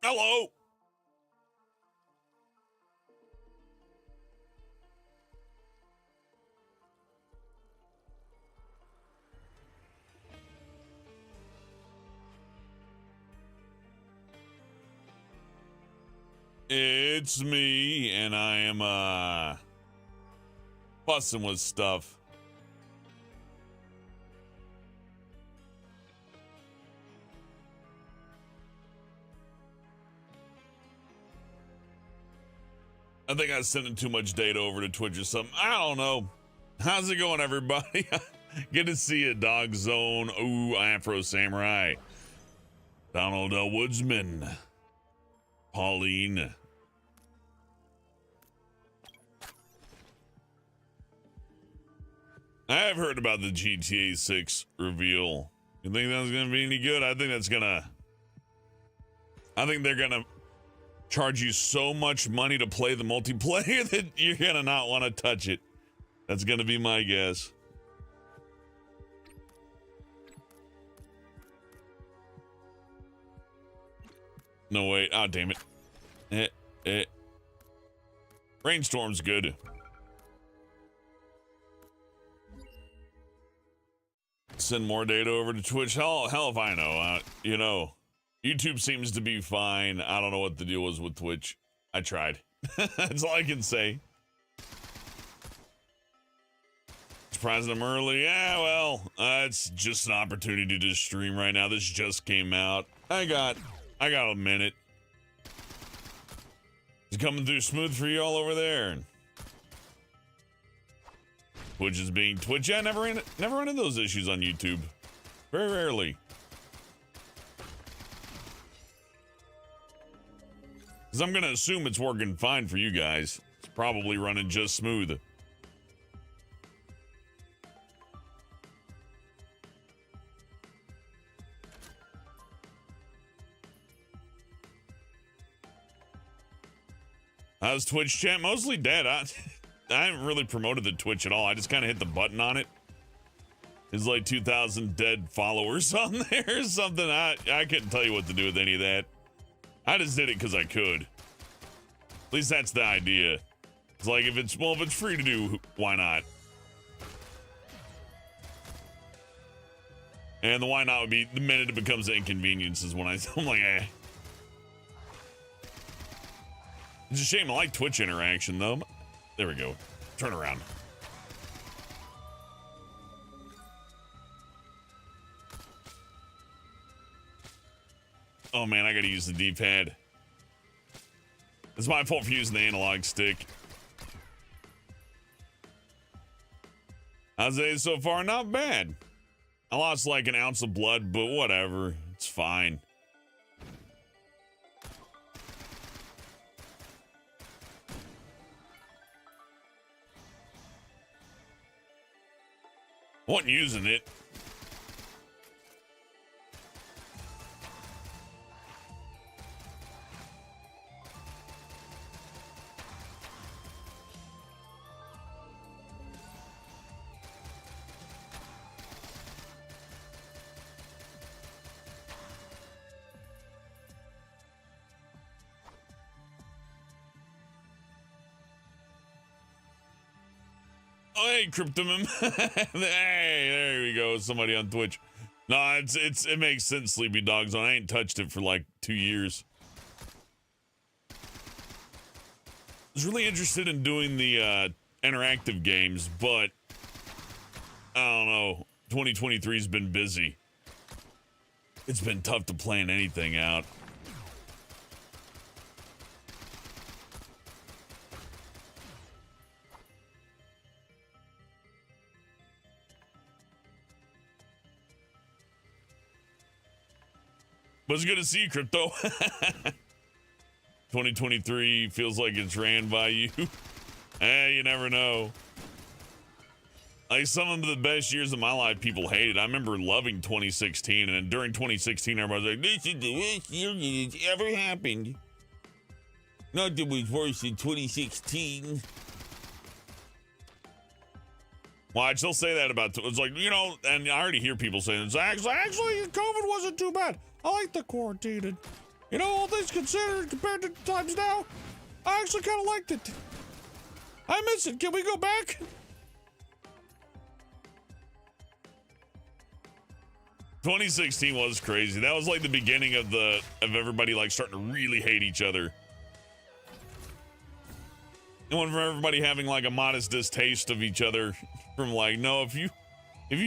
Hello. It's me, and I am fussing with stuff. I think I was sending too much data over to Twitch or something. I don't know. How's it going, everybody? Good to see you, Dog Zone. Ooh, Afro Samurai. Donald L. Woodsman. Pauline. I have heard about the GTA 6 reveal. You think that's going to be any good? I think they're going to charge you so much money to play the multiplayer that you're going to not want to touch it. That's going to be my guess. No, wait. Oh, damn it. Rainstorm's good. Send more data over to Twitch. Hell if I know. You know, YouTube seems to be fine. I don't know what the deal was with Twitch. I tried. That's all I can say. Surprising them early. Yeah, well, it's just an opportunity to stream right now. This just came out. I got a minute. Is it coming through smooth for you all over there? Twitch is being Twitch. Yeah, never run into those issues on YouTube. Very rarely. Because I'm going to assume it's working fine for you guys. It's probably running just smooth. How's Twitch chat? Mostly dead. I haven't really promoted the Twitch at all. I just kind of hit the button on it. There's like 2,000 dead followers on there or something. I couldn't tell you what to do with any of that. I just did it because I could. At least that's the idea. It's like, if it's free to do, why not? And the why not would be the minute it becomes an inconvenience is when I'm like, eh. It's a shame. I like Twitch interaction, though. There we go. Turn around. Oh, man, I gotta use the D-pad. It's my fault for using the analog stick. How's it so far? Not bad. I lost like an ounce of blood, but whatever. It's fine. Wasn't using it. Oh, hey, Cryptomim. Hey, there we go. Somebody on Twitch. No, it makes sense, Sleepy Dogs. I ain't touched it for like 2 years. I was really interested in doing the interactive games, but I don't know. 2023's been busy. It's been tough to plan anything out. But it's good to see you, Crypto. 2023 feels like it's ran by you. Hey, you never know. Like, some of the best years of my life people hated. I remember loving 2016, and then during 2016, everybody was like, this is the worst year that's ever happened. Nothing was worse than 2016. Watch, they'll say that about, it's like, you know, and I already hear people saying, actually, COVID wasn't too bad. I like the quarantine. You know, all things considered, compared to times now, I actually kind of liked it. I miss it. Can we go back? 2016 was crazy. That was like the beginning of everybody like starting to really hate each other. And went from everybody having like a modest distaste of each other from like, no, if you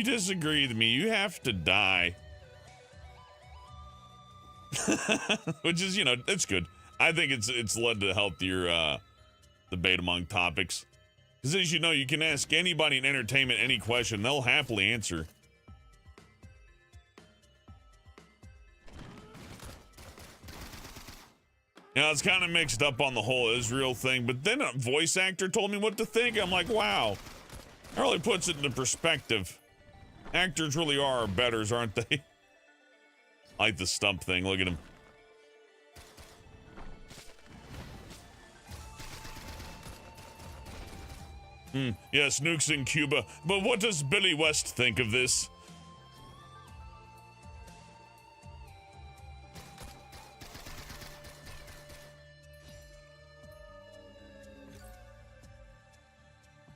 disagree with me, you have to die. Which is, you know, it's good. I think it's led to healthier debate among topics. Because as you know, you can ask anybody in entertainment any question, they'll happily answer. Now, it's kind of mixed up on the whole Israel thing, but then a voice actor told me what to think. I'm like, wow. That really puts it into perspective. Actors really are our betters, aren't they? I like the stump thing. Look at him. Yes, nukes in Cuba. But what does Billy West think of this?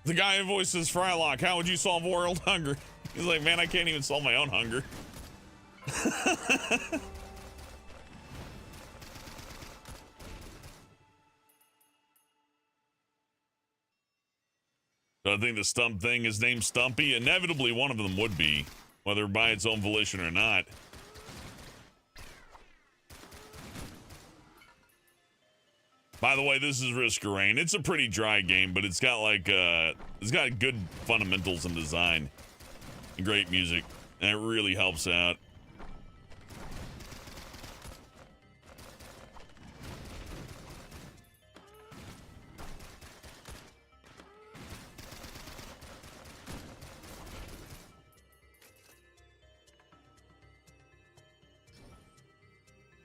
The guy who voices Frylock, how would you solve world hunger? He's like, man, I can't even solve my own hunger. So I think the stump thing is named Stumpy. Inevitably, one of them would be, whether by its own volition or not. By the way, this is Risk of Rain. It's a pretty dry game, but it's got like it's got good fundamentals and design and great music, and it really helps out.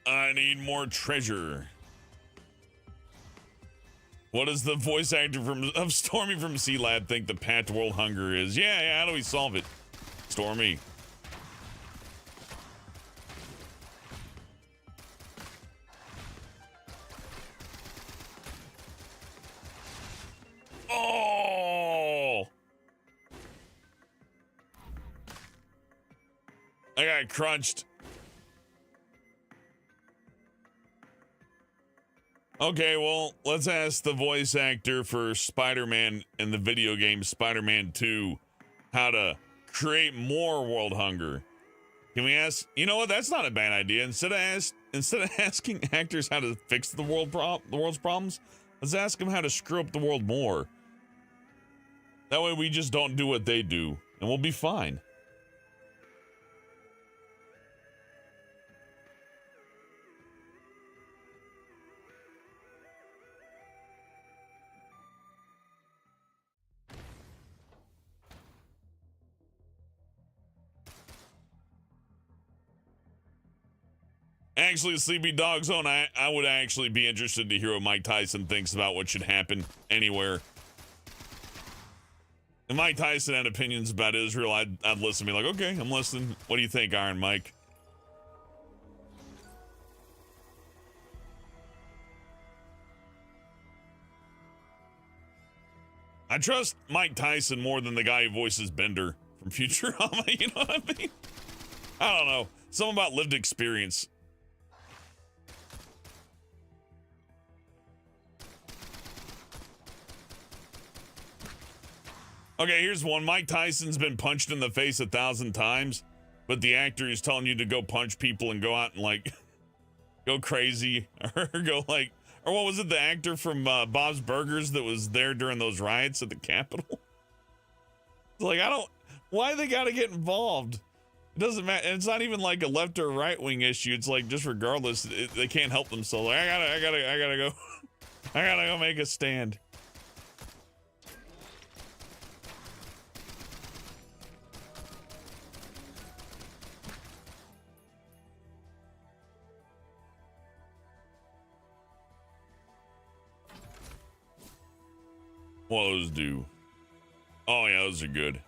I need more treasure. What does the voice actor of Stormy from C-Lab think the path to world hunger is? Yeah, how do we solve it? Stormy. Oh! I got crunched. Okay, well, let's ask the voice actor for Spider-Man in the video game Spider-Man 2 how to create more world hunger. Can we ask, you know what, that's not a bad idea. Instead of asking actors how to fix the world's problems, let's ask them how to screw up the world more. That way we just don't do what they do, and we'll be fine. Actually, Sleepy Dog Zone, I would actually be interested to hear what Mike Tyson thinks about what should happen anywhere. If Mike Tyson had opinions about Israel, I'd listen and be like, okay, I'm listening. What do you think, Iron Mike? I trust Mike Tyson more than the guy who voices Bender from Futurama, you know what I mean? I don't know. Something about lived experience. Okay, here's one. Mike Tyson's been punched in the face 1,000 times, but the actor is telling you to go punch people and go out and like go crazy or go like, or what was it? The actor from Bob's Burgers that was there during those riots at the Capitol. It's like, why they got to get involved? It doesn't matter. And it's not even like a left or right wing issue. It's like, just regardless, they can't help themselves. Like, I gotta go. I gotta go make a stand. What those do? Oh yeah, those are good.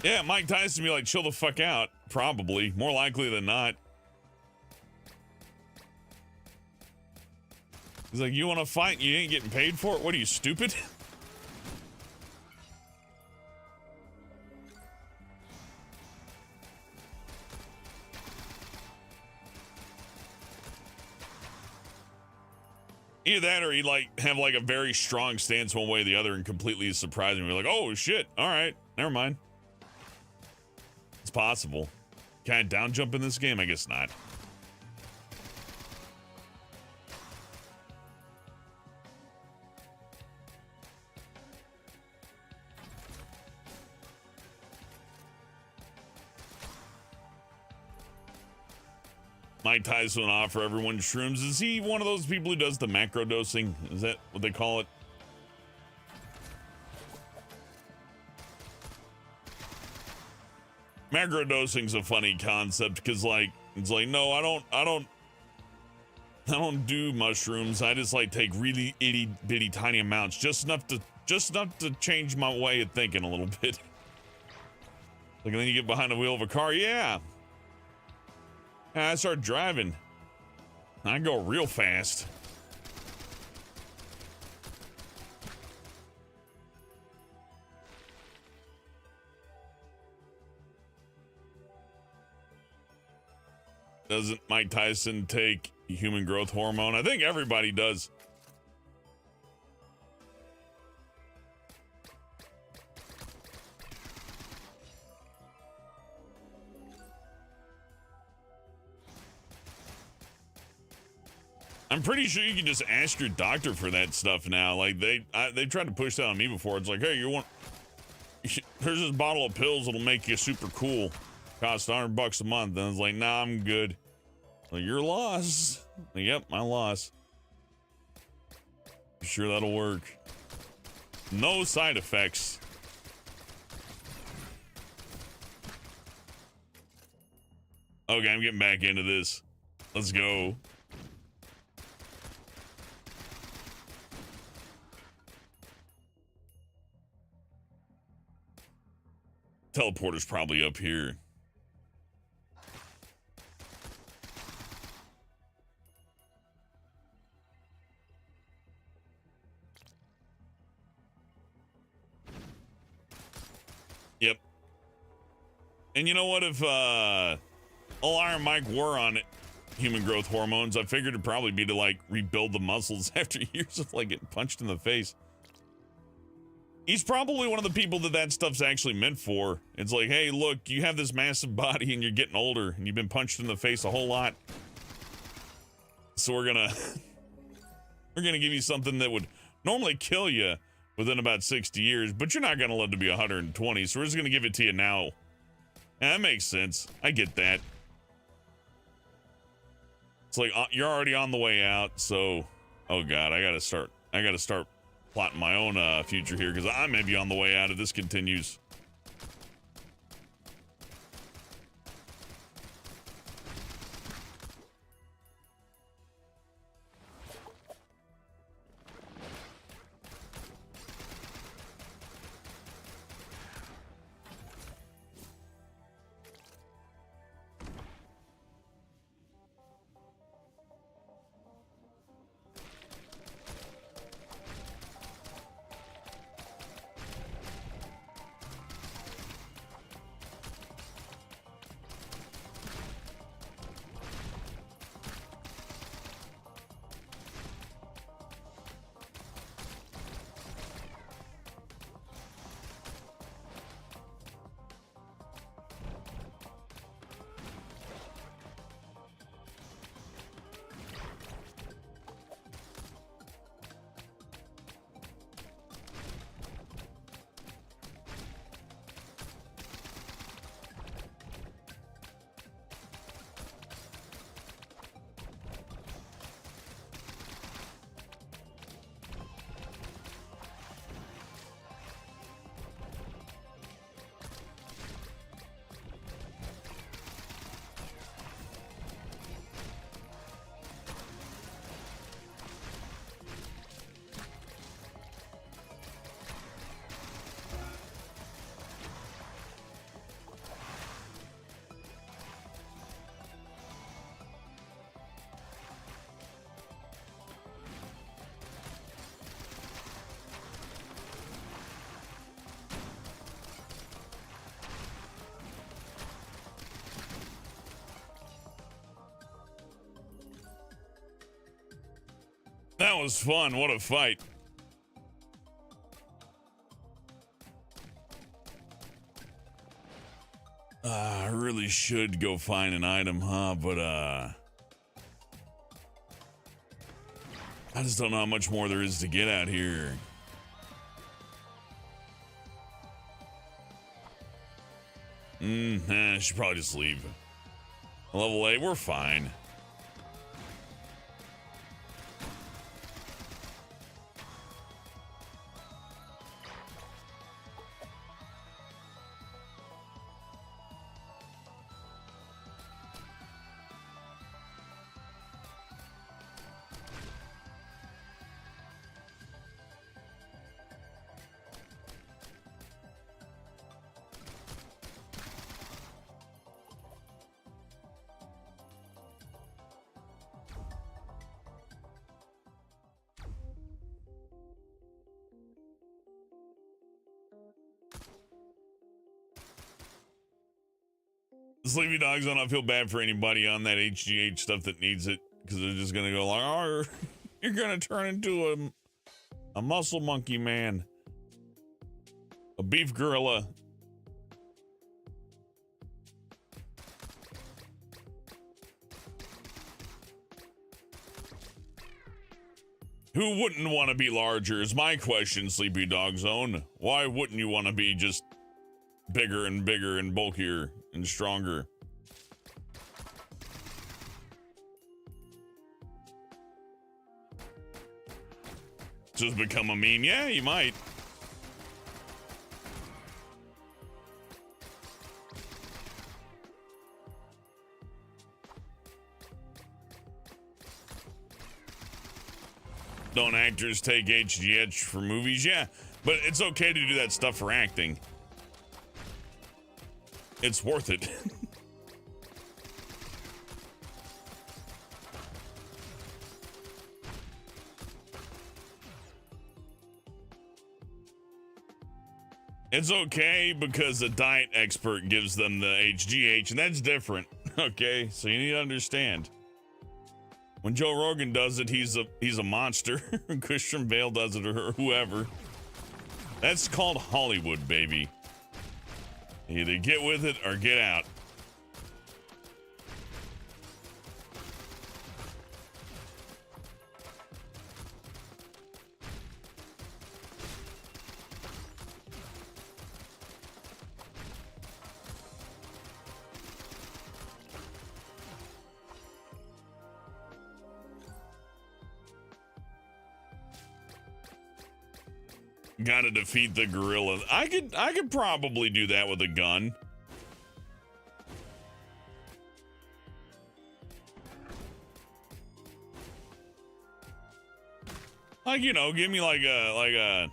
Yeah, Mike Tyson be like, chill the fuck out. Probably. More likely than not. He's like, you want to fight? You ain't getting paid for it? What are you, stupid? Either that or he like have like a very strong stance one way or the other and completely surprising me. Like, oh shit, all right, never mind. It's possible. Can I down jump in this game? I guess not. Mike Tyson offer everyone shrooms. Is he one of those people who does the macro dosing? Is that what they call it? Macro dosing's a funny concept because like it's like no, I don't do mushrooms. I just like take really itty bitty tiny amounts, just enough to change my way of thinking a little bit. Like and then you get behind the wheel of a car, yeah. I start driving. I go real fast. Doesn't Mike Tyson take human growth hormone? I think everybody does. I'm pretty sure you can just ask your doctor for that stuff now. Like they tried to push that on me before. It's like, hey, here's this bottle of pills that'll make you super cool. Cost $100 a month. And I was like, nah, I'm good. Like, your loss. Like, yep, my loss. Sure that'll work. No side effects. Okay, I'm getting back into this. Let's go. Teleporter's probably up here. Yep. And you know what? If all Iron Mike were on it, human growth hormones, I figured it'd probably be to like rebuild the muscles after years of like getting punched in the face. He's probably one of the people that stuff's actually meant for. It's like, hey, look, you have this massive body and you're getting older and you've been punched in the face a whole lot. So we're gonna give you something that would normally kill you within about 60 years, but you're not gonna live to be 120. So we're just gonna give it to you now. Yeah, that makes sense. I get that. It's like you're already on the way out. So, oh god, I gotta start plotting my own future here because I may be on the way out if this continues. That was fun. What a fight. I really should go find an item, huh? But, I just don't know how much more there is to get out here. I should probably just leave. Level 8, we're fine. Sleepy Dog Zone, I feel bad for anybody on that HGH stuff that needs it, because they're just gonna go like, oh, you're gonna turn into a muscle monkey man, a beef gorilla. Who wouldn't want to be larger is my question, Sleepy Dog Zone. Why wouldn't you want to be just bigger and bigger and bulkier and stronger? Just become a meme? Yeah, you might. Don't actors take HGH for movies? Yeah, but it's okay to do that stuff for acting. It's worth it. It's okay because a diet expert gives them the HGH, and that's different. Okay, so you need to understand. When Joe Rogan does it, he's a monster. Christian Bale does it, or whoever. That's called Hollywood, baby. Either get with it or get out. Gotta defeat the gorilla. I could probably do that with a gun. Like, you know, give me like a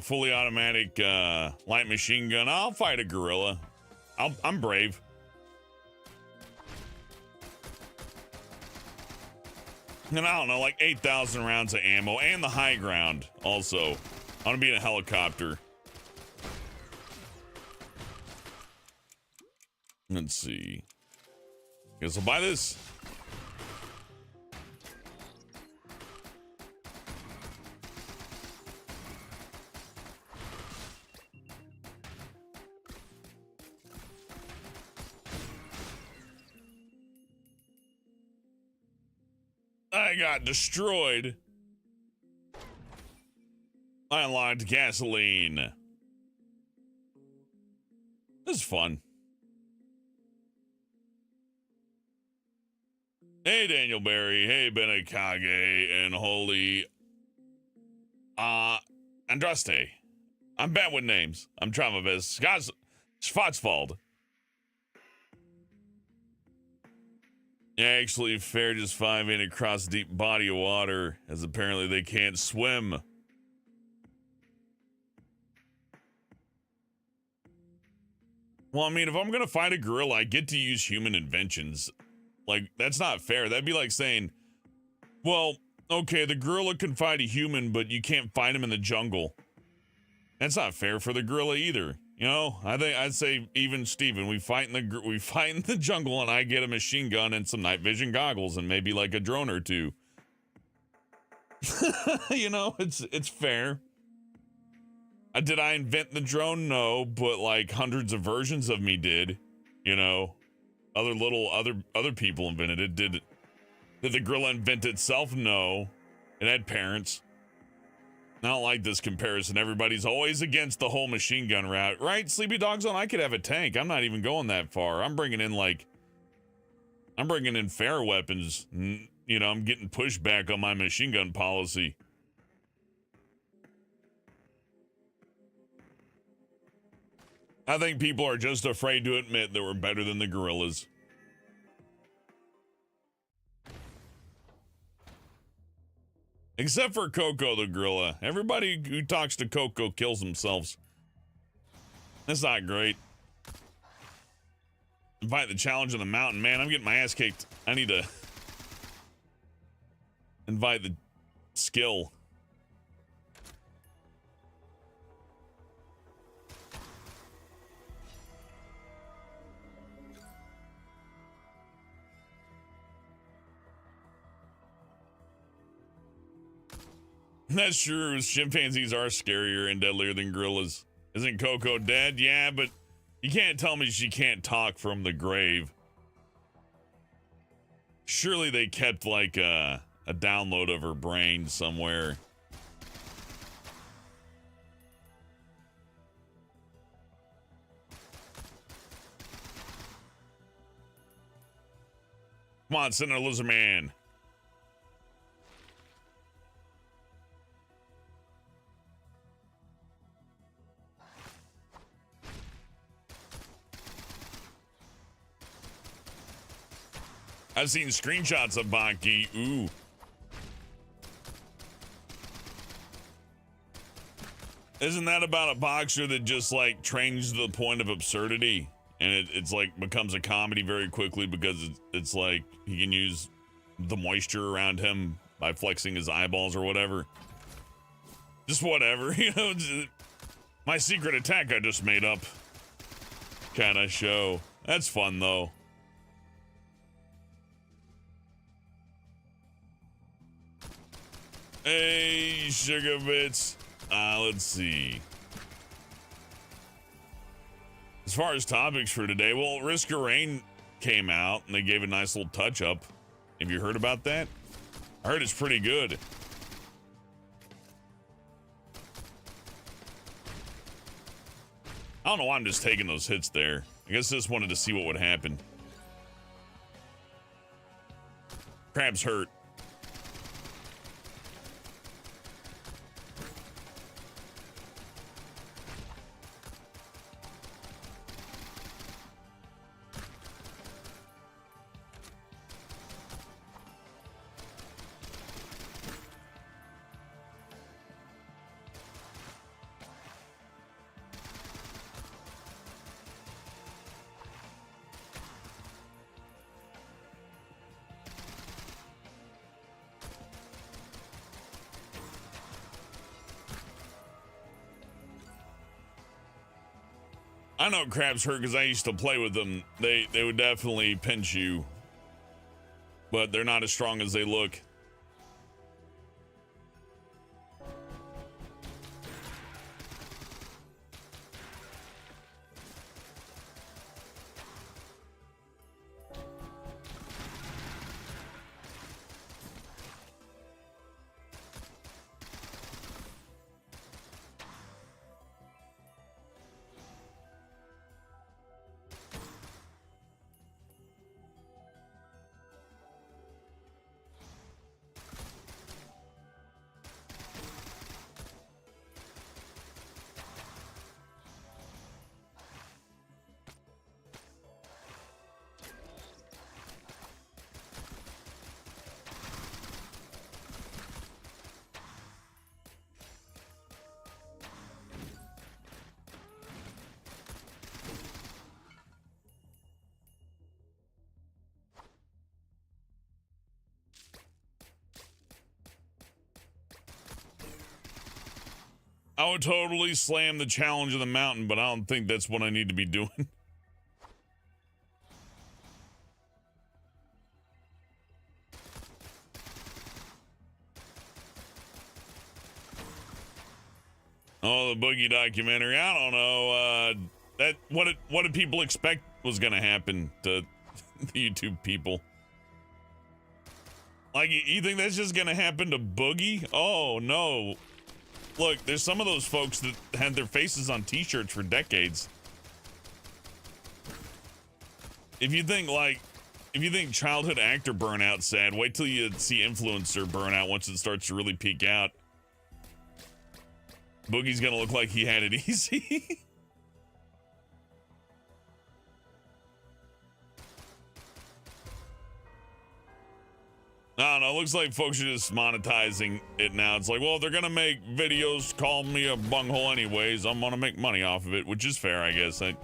fully automatic light machine gun. I'll fight a gorilla. I'm brave. And I don't know, like 8,000 rounds of ammo and the high ground also. I want to be in a helicopter. Let's see. Guess I'll buy this. I got destroyed. I unlocked gasoline. This is fun. Hey, Daniel Barry. Hey, Benekage and Holy Andraste. I'm bad with names. I'm trying my best. Schwarzwald. Actually, fair just 5 in across a deep body of water, as apparently they can't swim. Well, I mean, if I'm gonna fight a gorilla, I get to use human inventions. Like, that's not fair. That'd be like saying, well, okay, the gorilla can fight a human, but you can't fight him in the jungle. That's not fair for the gorilla either. You know, I think I'd say even Steven, we fight in the jungle, and I get a machine gun and some night vision goggles and maybe like a drone or two. You know, it's fair. Did I invent the drone? No, but like hundreds of versions of me did. You know, other people invented it. Did the gorilla invent itself? No, it had parents. I don't like this comparison. Everybody's always against the whole machine gun route, right? Sleepy Dog Zone, I could have a tank. I'm not even going that far. I'm bringing in fair weapons. You know, I'm getting pushback on my machine gun policy. I think people are just afraid to admit that we're better than the gorillas. Except for Coco the gorilla. Everybody who talks to Coco kills themselves. That's not great. Invite the challenge on the mountain. Man, I'm getting my ass kicked. I need to invite the skill. That's true. Chimpanzees are scarier and deadlier than gorillas. Isn't Coco dead? Yeah, but you can't tell me she can't talk from the grave. Surely they kept like a download of her brain somewhere. Come on, Senator Lizard Man. I've seen screenshots of Baki. Ooh. Isn't that about a boxer that just like trains to the point of absurdity? And it's like becomes a comedy very quickly because it's like he can use the moisture around him by flexing his eyeballs or whatever. Just whatever, you know. My secret attack I just made up kind of show. That's fun though. Hey, sugar bits. Let's see. As far as topics for today, well, Risk of Rain came out and they gave a nice little touch up. Have you heard about that? I heard it's pretty good. I don't know why I'm just taking those hits there. I guess I just wanted to see what would happen. Crab's hurt. I know crabs hurt because I used to play with them. They would definitely pinch you, but they're not as strong as they look. I would totally slam the challenge of the mountain, but I don't think that's what I need to be doing. Oh, the Boogie documentary. I don't know. What did people expect was going to happen to the YouTube people? Like, you think that's just going to happen to Boogie? Oh, no. Look, there's some of those folks that had their faces on t-shirts for decades. If you think childhood actor burnout's sad, wait till you see influencer burnout once it starts to really peak out. Boogie's gonna look like he had it easy. I don't know. It looks like folks are just monetizing it now. It's like, well, if they're gonna make videos calling me a bunghole anyways, I'm gonna make money off of it, which is fair, I guess. I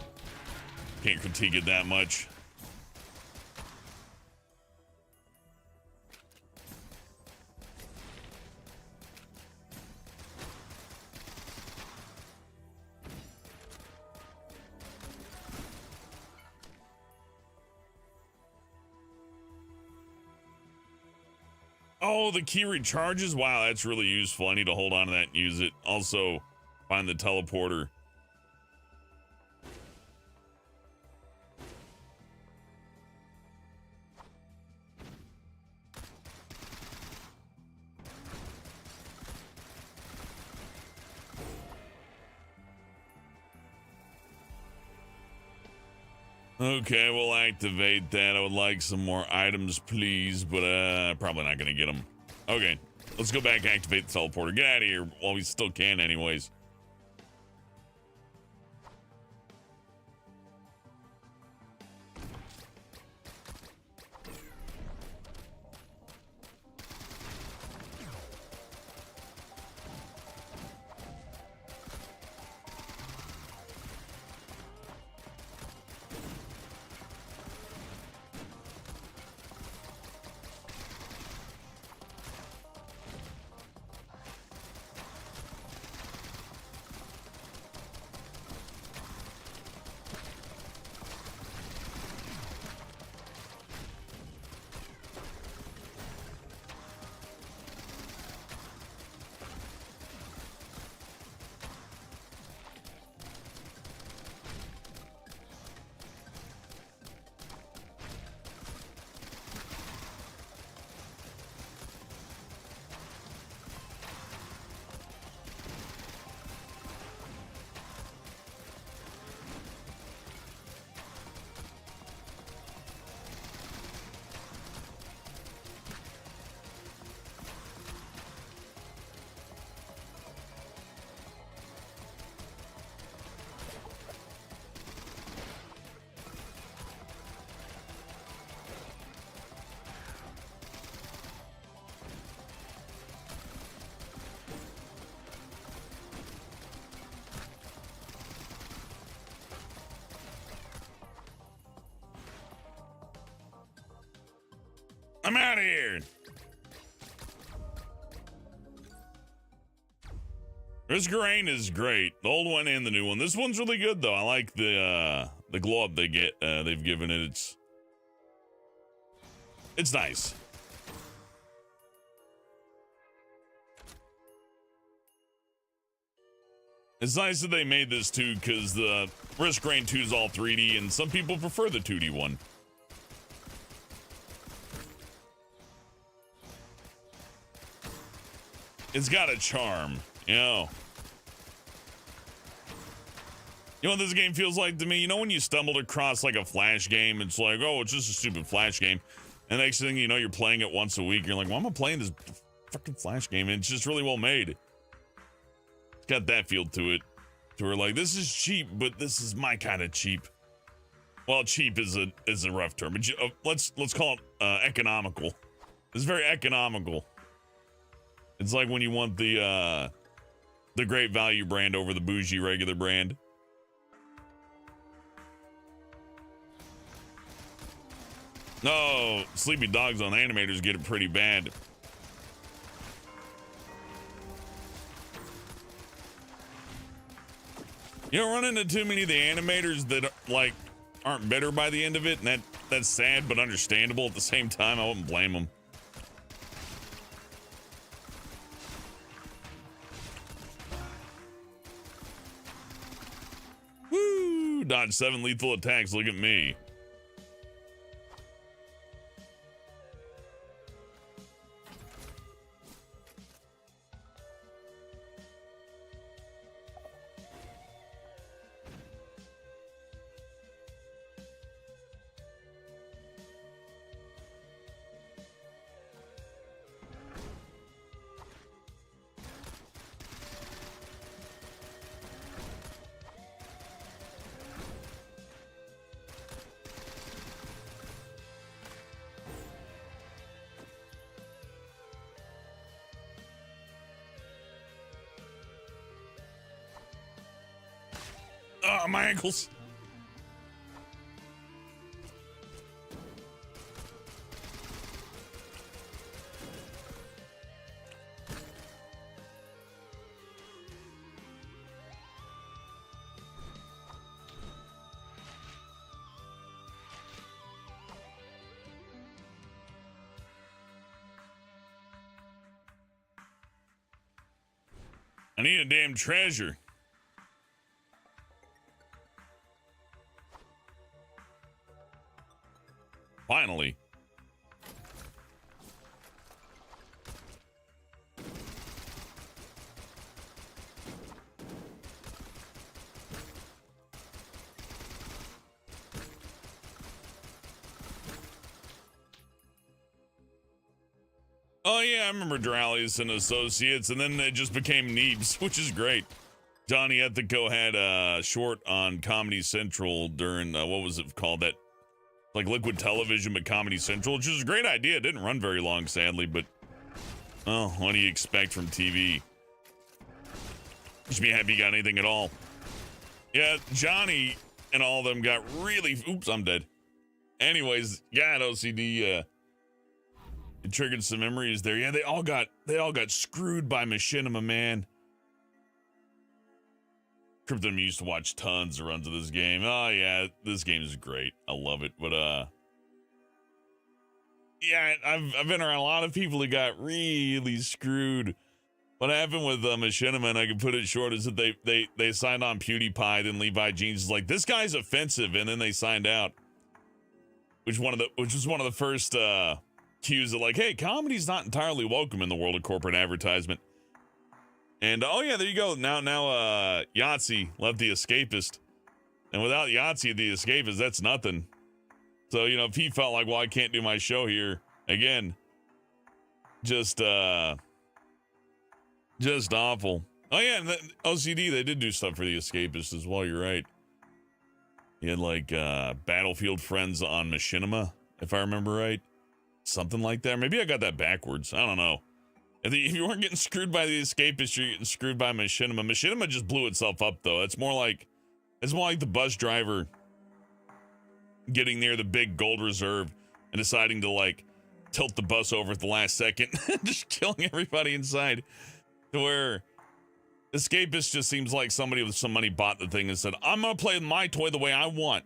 can't critique it that much. Oh, the key recharges? Wow, that's really useful. I need to hold on to that and use it. Also, find the teleporter. Okay, we'll activate that. I would like some more items, please, but probably not gonna get them. Okay, let's go back and activate the teleporter. Get out of here while we still can anyways. I'm out of here. This grain is great. The old one and the new one. This one's really good though. I like the glow up they've given it. It's nice. It's nice that they made this too, because the Risk Grain 2 is all 3D, and some people prefer the 2D one. It's got a charm, you know. You know what this game feels like to me? You know when you stumbled across like a Flash game, it's like, oh, it's just a stupid Flash game. And next thing you know, you're playing it once a week. You're like, why am I playing this fucking Flash game? And it's just really well made. It's got that feel to it. To where like, this is cheap, but this is my kind of cheap. Well, cheap is a rough term. But let's call it economical. It's very economical. It's like when you want the great value brand over the bougie regular brand. No, sleepy dogs on animators get it pretty bad. You don't run into too many of the animators that like aren't bitter by the end of it, and that's sad but understandable at the same time. I wouldn't blame them. Woo! Dodge 7 lethal attacks. Look at me. Oh, my ankles. I need a damn treasure. Finally. Oh yeah, I remember Duralius and Associates, and then it just became Neebs, which is great. Johnny Ethico had a short on Comedy Central during, what was it called? That, like Liquid Television, but Comedy Central, which is a great idea. It didn't run very long, sadly, but, oh, what do you expect from TV? Just be happy you got anything at all. Yeah, Johnny and all of them got really, oops, I'm dead. Anyways, yeah, OCD, it triggered some memories there. Yeah, they all got screwed by Machinima, man. Krypton used to watch tons of runs of this game. Oh yeah, this game is great. I love it. But yeah, I've been around a lot of people who got really screwed. What happened with Machinima, and I can put it short, is that they signed on PewDiePie, then Levi Jeans is like, this guy's offensive, and then they signed out. Which was one of the first cues of like, hey, comedy's not entirely welcome in the world of corporate advertisement. And oh yeah, there you go. Now Yahtzee left The Escapist. And without Yahtzee, The Escapist, that's nothing. So, you know, if he felt like, well, I can't do my show here again, just awful. Oh yeah, and OCD, they did do stuff for The Escapist as well, you're right. He had like Battlefield Friends on Machinima, if I remember right. Something like that. Maybe I got that backwards. I don't know. If you weren't getting screwed by The Escapist, you're getting screwed by Machinima. Machinima just blew itself up, though. It's more like the bus driver getting near the big gold reserve and deciding to like tilt the bus over at the last second, just killing everybody inside. To where Escapist just seems like somebody with some money bought the thing and said, I'm gonna play my toy the way I want.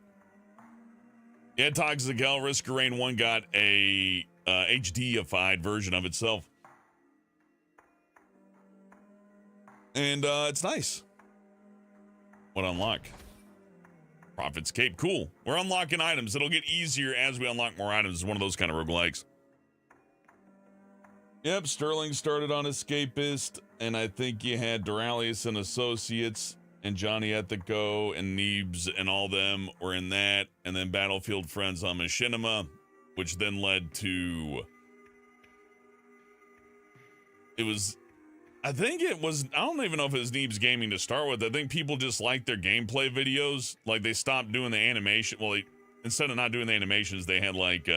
Yeah, Toxic Hell, Risk of Rain 1 got a HD-ified version of itself. And it's nice. What unlock? Prophet's Cape. Cool. We're unlocking items. It'll get easier as we unlock more items. It's one of those kind of roguelikes. Yep, Sterling started on Escapist, and I think you had Duralius and Associates, and Johnny Ethico and Neebs and all them were in that, and then Battlefield Friends on Machinima, which then led to... I don't even know if it was Neebs Gaming to start with. I think people just liked their gameplay videos. Like, they stopped doing the animation. Well, instead of not doing the animations, they had, like,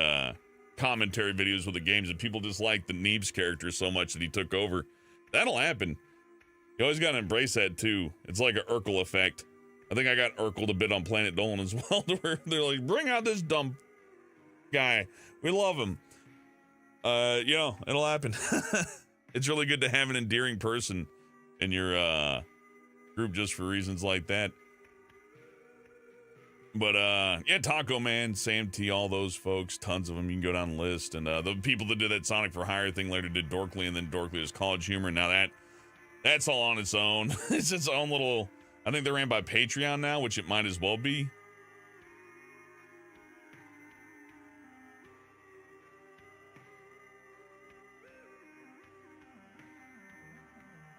commentary videos with the games, and people just liked the Neebs character so much that he took over. That'll happen. You always got to embrace that, too. It's like an Urkel effect. I think I got Urkeled a bit on Planet Dolan as well, where they're like, bring out this dumb guy. We love him. It'll happen. It's really good to have an endearing person in your group just for reasons like that. But yeah, Taco Man, Sam T, all those folks, tons of them. You can go down the list. And the people that did that Sonic for Hire thing later did Dorkly, and then Dorkly was College Humor. Now that's all on its own. It's its own little. I think they're ran by Patreon now, which it might as well be.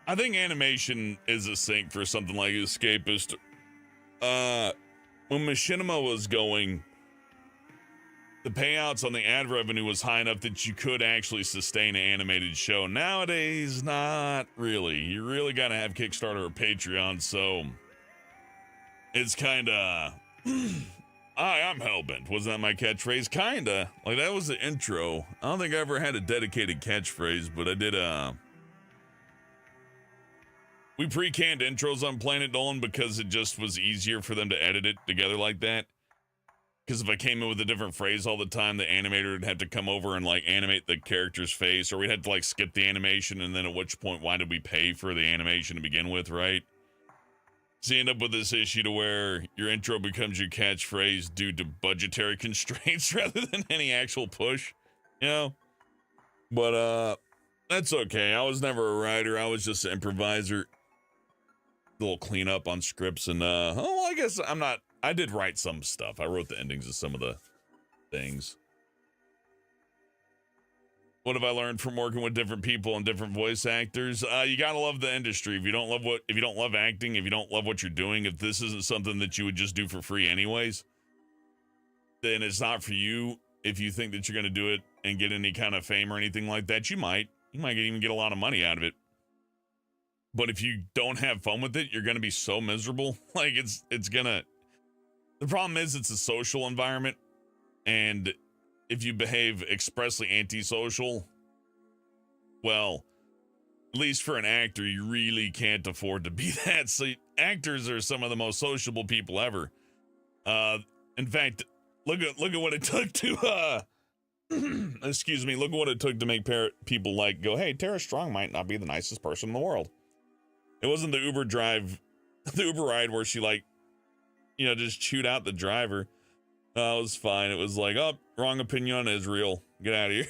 I think animation is a sink for something like Escapist. When Machinima was going, the payouts on the ad revenue was high enough that you could actually sustain an animated show. Nowadays, not really. You really got to have Kickstarter or Patreon, so it's kind of... I'm hellbent. Wasn't that my catchphrase? Kinda. Like, that was the intro. I don't think I ever had a dedicated catchphrase, but I did, we pre-canned intros on Planet Dolan because it just was easier for them to edit it together like that. Because if I came in with a different phrase all the time, the animator would have to come over and like animate the character's face, or we'd have to like skip the animation, and then at which point, why did we pay for the animation to begin with, right? So you end up with this issue to where your intro becomes your catchphrase due to budgetary constraints rather than any actual push, you know? But that's okay. I was never a writer. I was just an improviser. A little cleanup on scripts, and I guess I did write some stuff. I wrote the endings of some of the things. What have I learned from working with different people and different voice actors? You gotta love the industry. If you don't love acting, if you don't love what you're doing, if this isn't something that you would just do for free anyways, then it's not for you. If you think that you're gonna do it and get any kind of fame or anything like that, you might even get a lot of money out of it. But if you don't have fun with it, you're going to be so miserable. Like the problem is it's a social environment. And if you behave expressly antisocial, well, at least for an actor, you really can't afford to be that. So actors are some of the most sociable people ever. In fact, look at what it took to, excuse me, look at what it took to make people like go, hey, Tara Strong might not be the nicest person in the world. It wasn't the Uber ride where she just chewed out the driver. It was fine. It was like, oh, wrong opinion on Israel. Get out of here.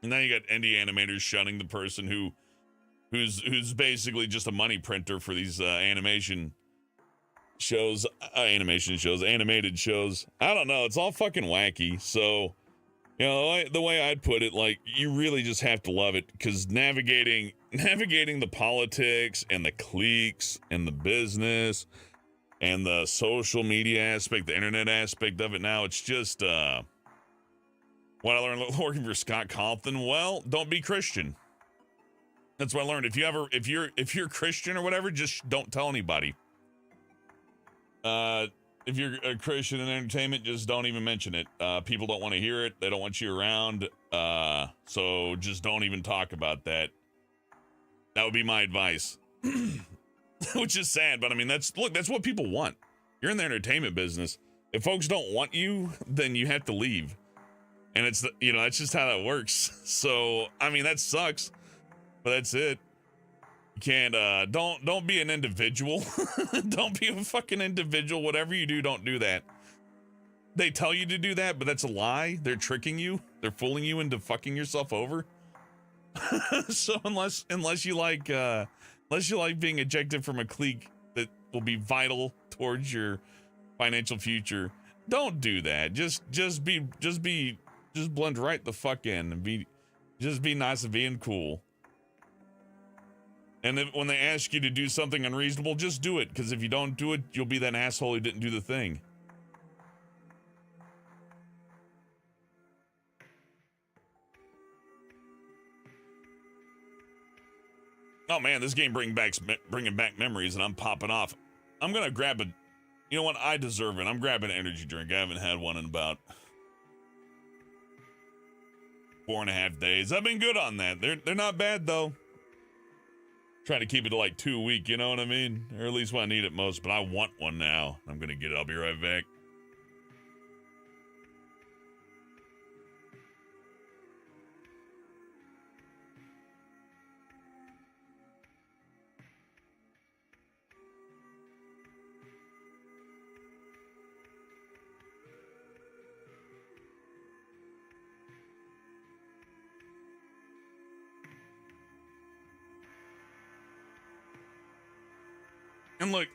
And now you got indie animators shunning the person who's basically just a money printer for these animated shows. I don't know. It's all fucking wacky. So, the way I'd put it, like, you really just have to love it, because navigating the politics and the cliques and the business and the social media aspect, the internet aspect of it now, it's just, what I learned working for Scott Cawthon, well, don't be Christian. That's what I learned. If you're Christian or whatever, just don't tell anybody. If you're a Christian in entertainment, just don't even mention it. People don't want to hear it. They don't want you around. So just don't even talk about that. That would be my advice. Which is sad, but I mean, that's what people want. You're in the entertainment business. If folks don't want you, then you have to leave. And it's, that's just how that works. So, I mean, that sucks, but that's it. You can't, don't be an individual. Don't be a fucking individual. Whatever you do, don't do that. They tell you to do that, but that's a lie. They're tricking you. They're fooling you into fucking yourself over. So unless you like being ejected from a clique that will be vital towards your financial future, don't do that. Just blend right the fuck in and be nice and being cool. And then when they ask you to do something unreasonable, just do it. Because if you don't do it, you'll be that asshole who didn't do the thing. Oh man, this game bringing back memories, and I'm popping off. I'm gonna grab you know what? I deserve it. I'm grabbing an energy drink. I haven't had one in about 4.5 days. I've been good on that. They're not bad though. Trying to keep it to like 2 a week, you know what I mean? Or at least when I need it most, but I want one now. I'm gonna get it. I'll be right back. And look,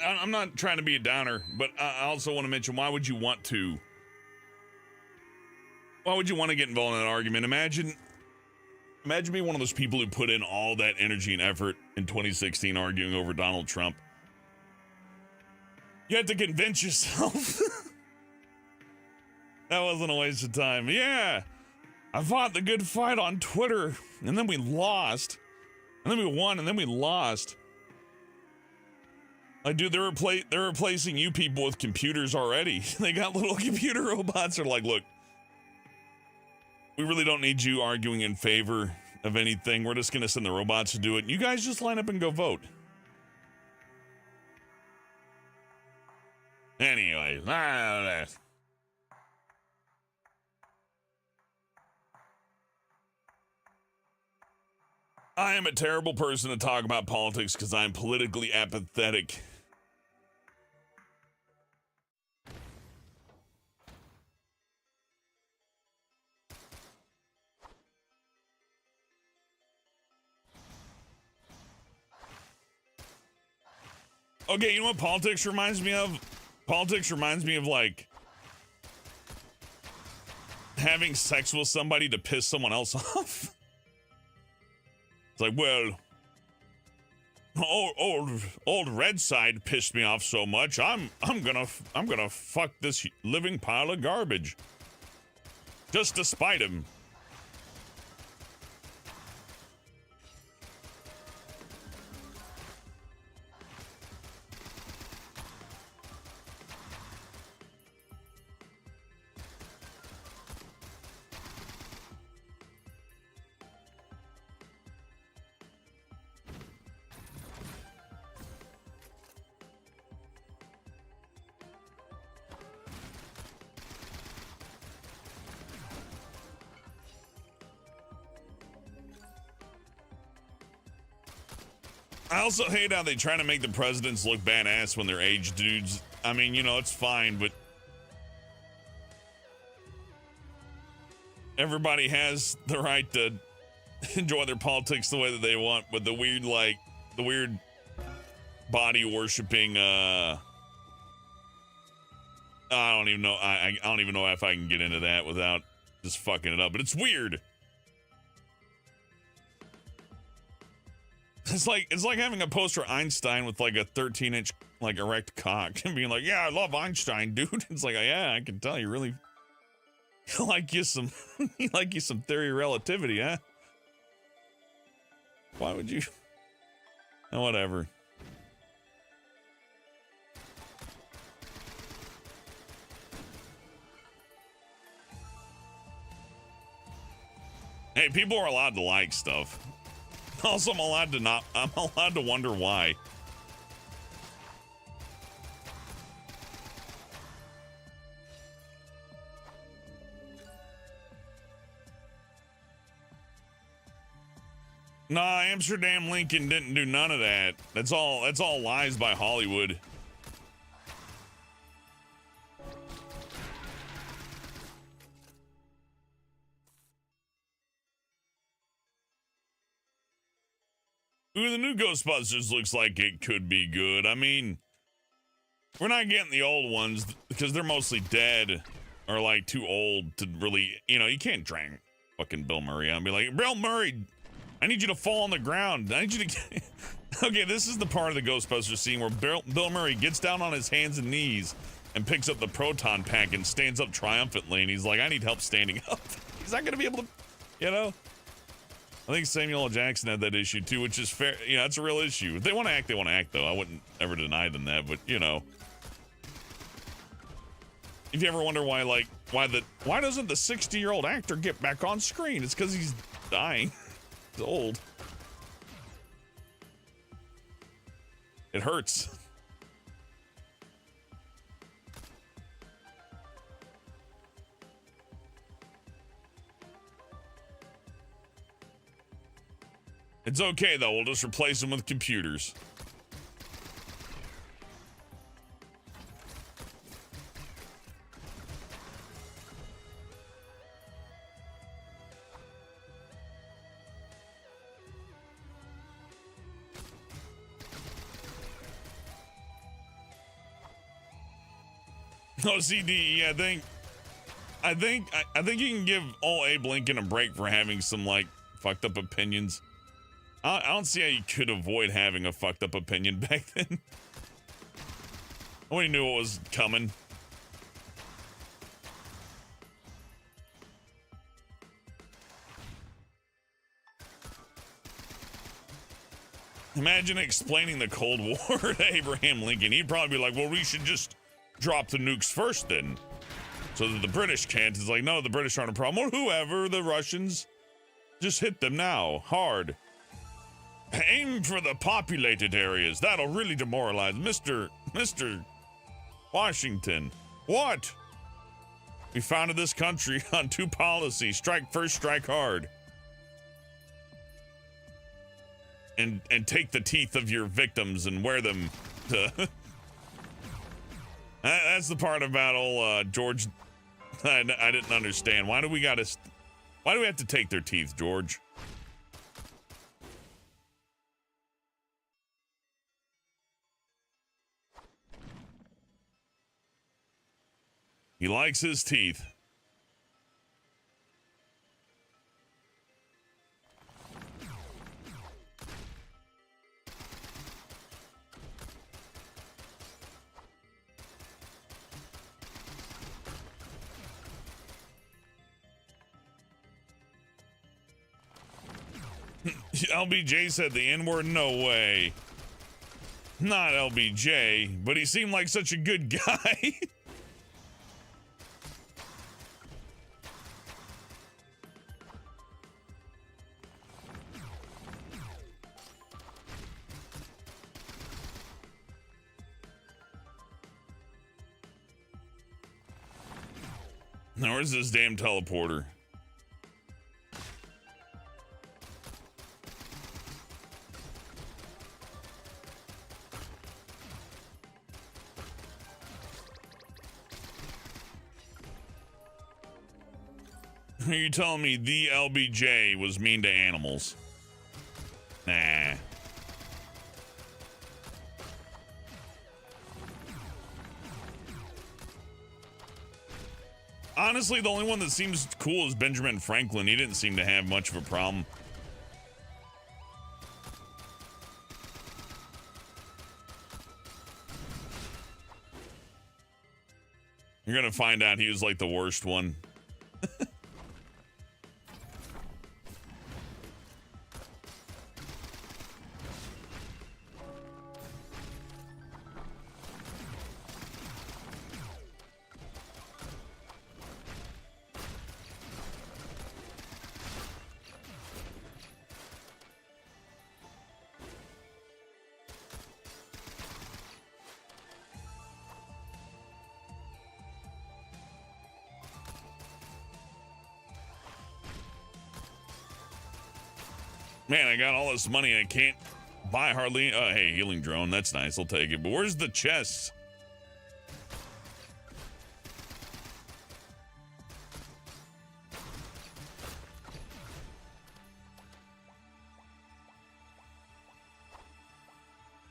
I'm not trying to be a downer, but I also want to mention, why would you want to get involved in an argument? Imagine being one of those people who put in all that energy and effort in 2016 arguing over Donald Trump. You had to convince yourself that wasn't a waste of time. Yeah, I fought the good fight on Twitter, and then we lost, and then we won, and then we lost. Like, dude, they're replacing you people with computers already. They got little computer robots. They're like, look, we really don't need you arguing in favor of anything. We're just going to send the robots to do it. You guys just line up and go vote. Anyway, I am a terrible person to talk about politics because I'm politically apathetic. Okay, you know what politics reminds me of? Politics reminds me of, like, having sex with somebody to piss someone else off. It's like, well, old red side pissed me off so much, I'm gonna fuck this living pile of garbage just to spite him. I also hate how they try to make the presidents look badass when they're aged dudes. I mean, you know, it's fine, but everybody has the right to enjoy their politics the way that they want, but the weird body worshiping, I don't even know. I don't even know if I can get into that without just fucking it up, but it's weird. It's like having a poster of Einstein with like a 13-inch like erect cock and being like, yeah, I love Einstein, dude. It's like, yeah, I can tell you really like you some theory of relativity, huh? Why would you? Oh, whatever. Hey, people are allowed to like stuff. Also, I'm allowed to wonder why. Nah, Amsterdam Lincoln didn't do none of that. That's all lies by Hollywood. Ooh, the new Ghostbusters looks like it could be good. I mean, we're not getting the old ones because they're mostly dead or like too old to really, you know, you can't drag fucking Bill Murray out and be like, Bill Murray, I need you to fall on the ground. I need you to get... Okay, this is the part of the Ghostbusters scene where Bill Murray gets down on his hands and knees and picks up the proton pack and stands up triumphantly, and he's like, I need help standing up. He's not gonna be able to, you know? I think Samuel L. Jackson had that issue too, which is fair. You know, it's a real issue. If they want to act, they want to act, though. I wouldn't ever deny them that, but you know. If you ever wonder why doesn't the 60-year-old actor get back on screen? It's because he's dying. He's old. It hurts. It's okay, though. We'll just replace them with computers. OCD. I think you can give old Abe Lincoln a break for having some like fucked up opinions. I don't see how you could avoid having a fucked up opinion back then. Nobody knew what was coming. Imagine explaining the Cold War to Abraham Lincoln. He'd probably be like, well, we should just drop the nukes first then, so that the British can't. It's like, no, the British aren't a problem. Or whoever, the Russians, just hit them now, hard. Aim for the populated areas. That'll really demoralize Mr. Washington. What? We founded this country on two policies. Strike first, strike hard. And take the teeth of your victims and wear them to... That's the part about old George I didn't understand. Why do we have to take their teeth, George? He likes his teeth. LBJ said the N-word. No way. Not LBJ, but he seemed like such a good guy. Now, where's this damn teleporter? Are you telling me the LBJ was mean to animals? Nah. Honestly, the only one that seems cool is Benjamin Franklin. He didn't seem to have much of a problem. You're gonna find out he was like the worst one. Man, I got all this money and I can't buy hardly. Hey, healing drone. That's nice. I'll take it. But where's the chests?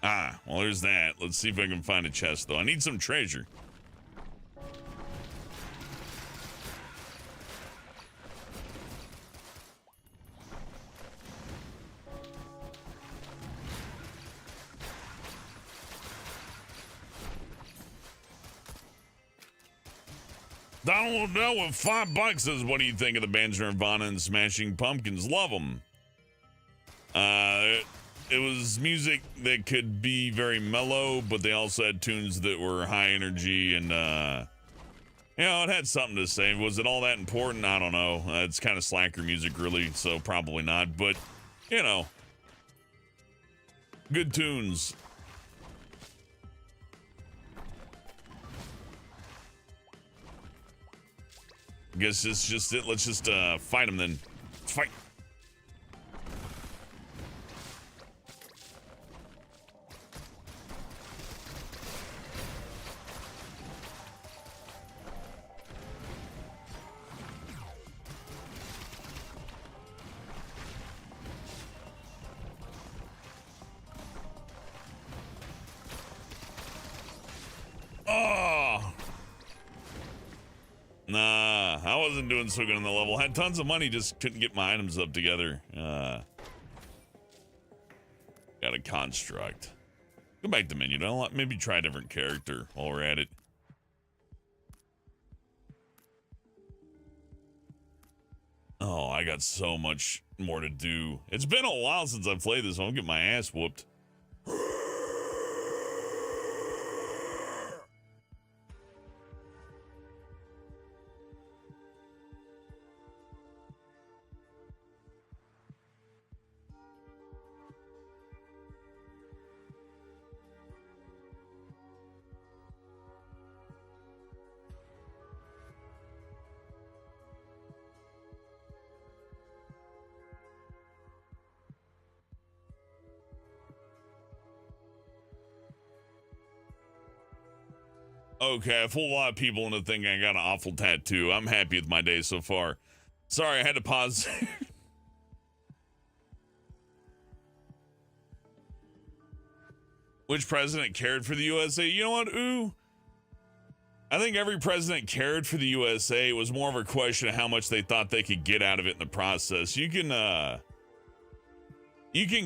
Ah, well, there's that. Let's see if I can find a chest, though. I need some treasure. Donald Dell with $5 says, what do you think of the bands Nirvana and Smashing Pumpkins? Love them. It was music that could be very mellow, but they also had tunes that were high energy and, you know, it had something to say. Was it all that important? I don't know. It's kind of slacker music, really, so probably not. But, you know, good tunes. Guess it's just it. Let's just fight him then. Let's fight. Oh. I wasn't doing so good on the level. Had tons of money, just couldn't get my items up together. Got a construct. Go back to menu. Maybe try a different character while we're at it. Oh, I got so much more to do. It's been a while since I've played this. I'll get my ass whooped. Okay, I fooled a lot of people into thinking I got an awful tattoo. I'm happy with my day so far. Sorry, I had to pause. Which president cared for the USA? You know what, Ooh? I think every president cared for the USA. It was more of a question of how much they thought they could get out of it in the process. You can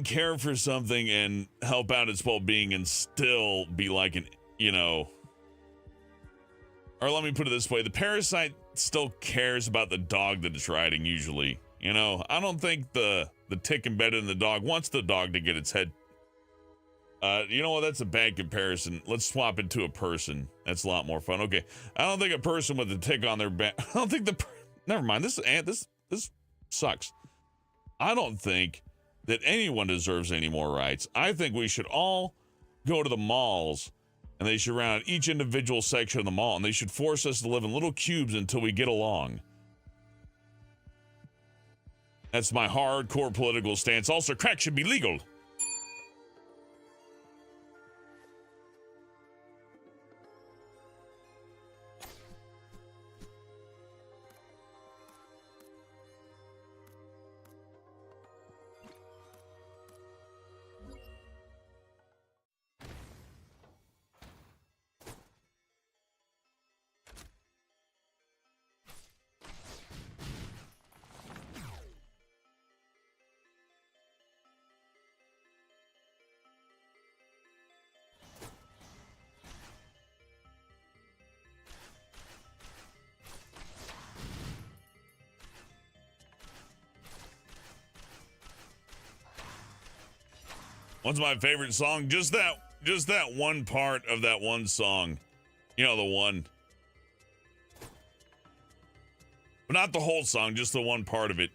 care for something and help out its well-being and still be like an, you know, or let me put it this way, the parasite still cares about the dog that it's riding usually. You know, I don't think the tick embedded in the dog wants the dog to get its head. You know what? That's a bad comparison. Let's swap it to a person. That's a lot more fun. Okay. I don't think a person with a tick on their back. I don't think never mind. This sucks. I don't think that anyone deserves any more rights. I think we should all go to the malls and they should run out each individual section of the mall and they should force us to live in little cubes until we get along. That's my hardcore political stance. Also, crack should be legal. What's my favorite song? Just that one part of that one song. You know, the one. But not the whole song, just the one part of it.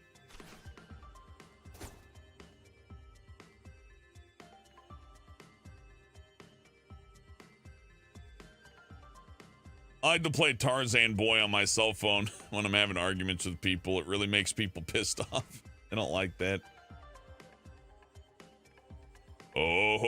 I like to play Tarzan Boy on my cell phone when I'm having arguments with people. It really makes people pissed off. I don't like that. Oh.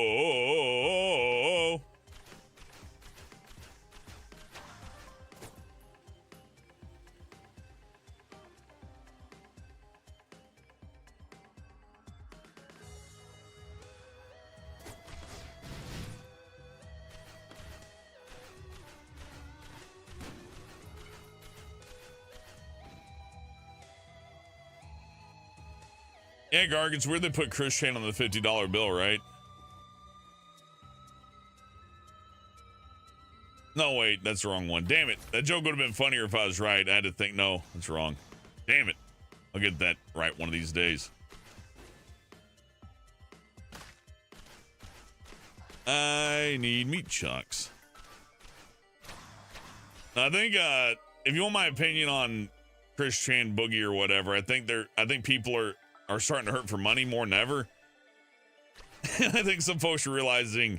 Yeah, Garg, it's weird they put Chris Chan on the $50 bill, right? No, wait, that's the wrong one. Damn it. That joke would have been funnier if I was right. I had to think, no, that's wrong. Damn it. I'll get that right one of these days. I need meat chucks. I think, if you want my opinion on Chris Chan Boogie or whatever, I think people are starting to hurt for money more than ever. I think some folks are realizing,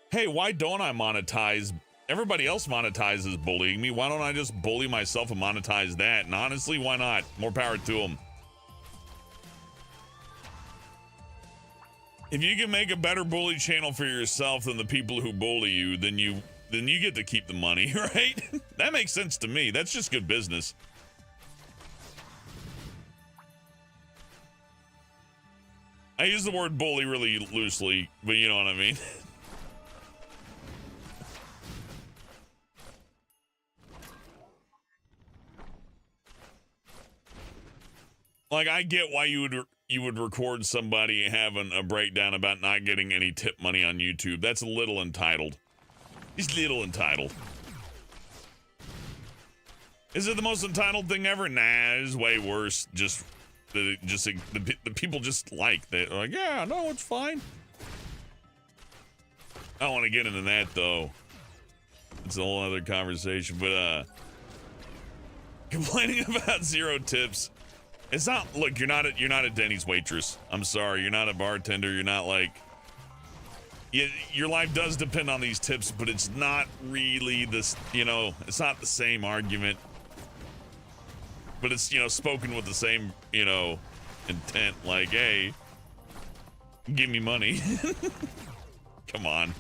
hey, why don't I monetize? Everybody else monetizes bullying me. Why don't I just bully myself and monetize that? And honestly, why not? More power to them. If you can make a better bully channel for yourself than the people who bully you, then you get to keep the money, right? That makes sense to me. That's just good business. I use the word bully really loosely, but you know what I mean. Like, I get why you would record somebody having a breakdown about not getting any tip money on YouTube. That's a little entitled. He's a little entitled. Is it the most entitled thing ever? Nah, it's way worse. The people just like that. Like, yeah, no, it's fine. I don't want to get into that though. It's a whole other conversation. But complaining about zero tips. It's not. Look, you're not a Denny's waitress. I'm sorry, you're not a bartender. You're not like. Your life does depend on these tips, but it's not really this. It's not the same argument. But it's spoken with the same intent. Like, hey, give me money. Come on.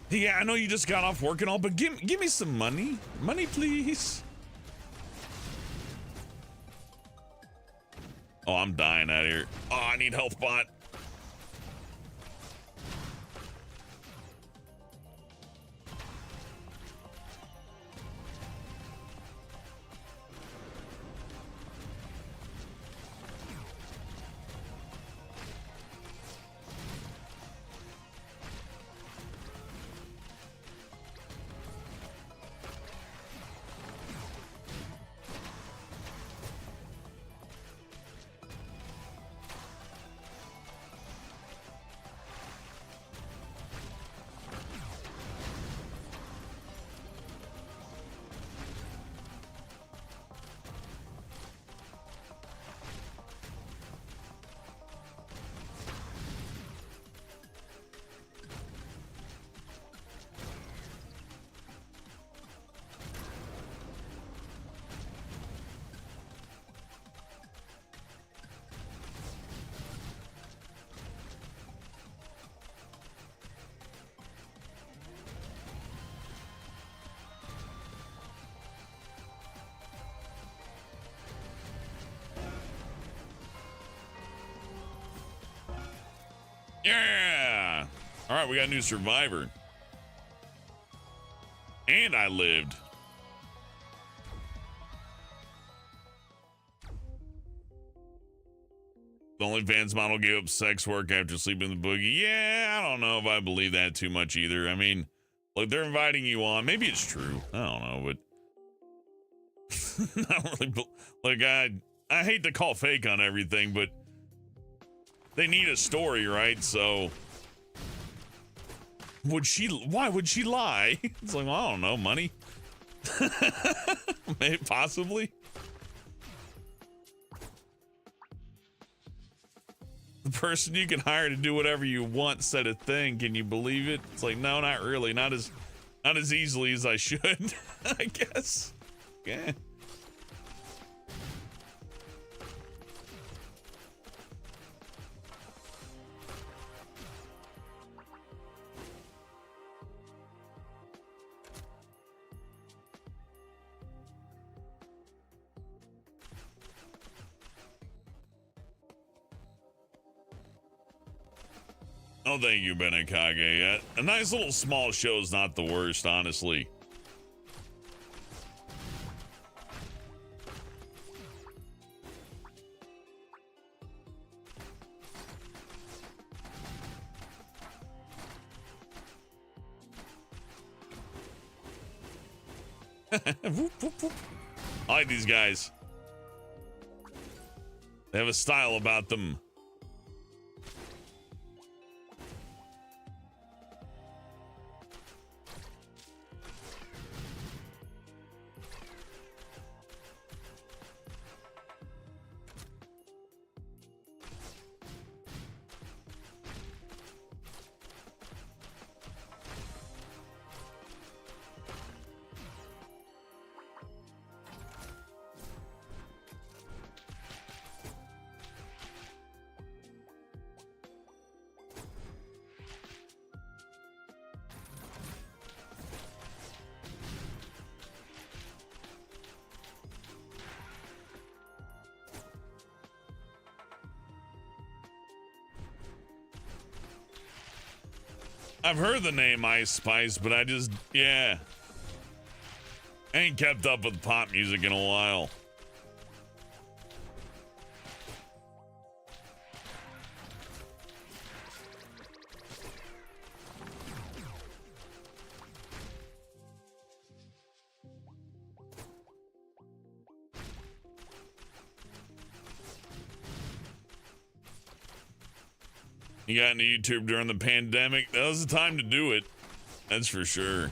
Yeah, I know you just got off work and all, but give me some money. Money, please. Oh, I'm dying out here. Oh, I need health bot. Yeah! All right, we got a new survivor. And I lived. The only Vans model gave up sex work after sleeping in the boogie. Yeah, I don't know if I believe that too much either. I mean, look, they're inviting you on. Maybe it's true. I don't know, but not really. Like, I hate to call fake on everything, but they need a story, right? So why would she lie? It's like, well, I don't know, money. Maybe, possibly. The person you can hire to do whatever you want said a thing. Can you believe it? It's like, no, not really. Not as easily as I should, I guess. Yeah. Oh, thank you, Benekage. A nice little small show's not the worst, honestly. Whoop, whoop, whoop. I like these guys. They have a style about them. I've heard the name Ice Spice, but I just, yeah. I ain't kept up with pop music in a while. You got into YouTube during the pandemic. That was the time to do it. That's for sure.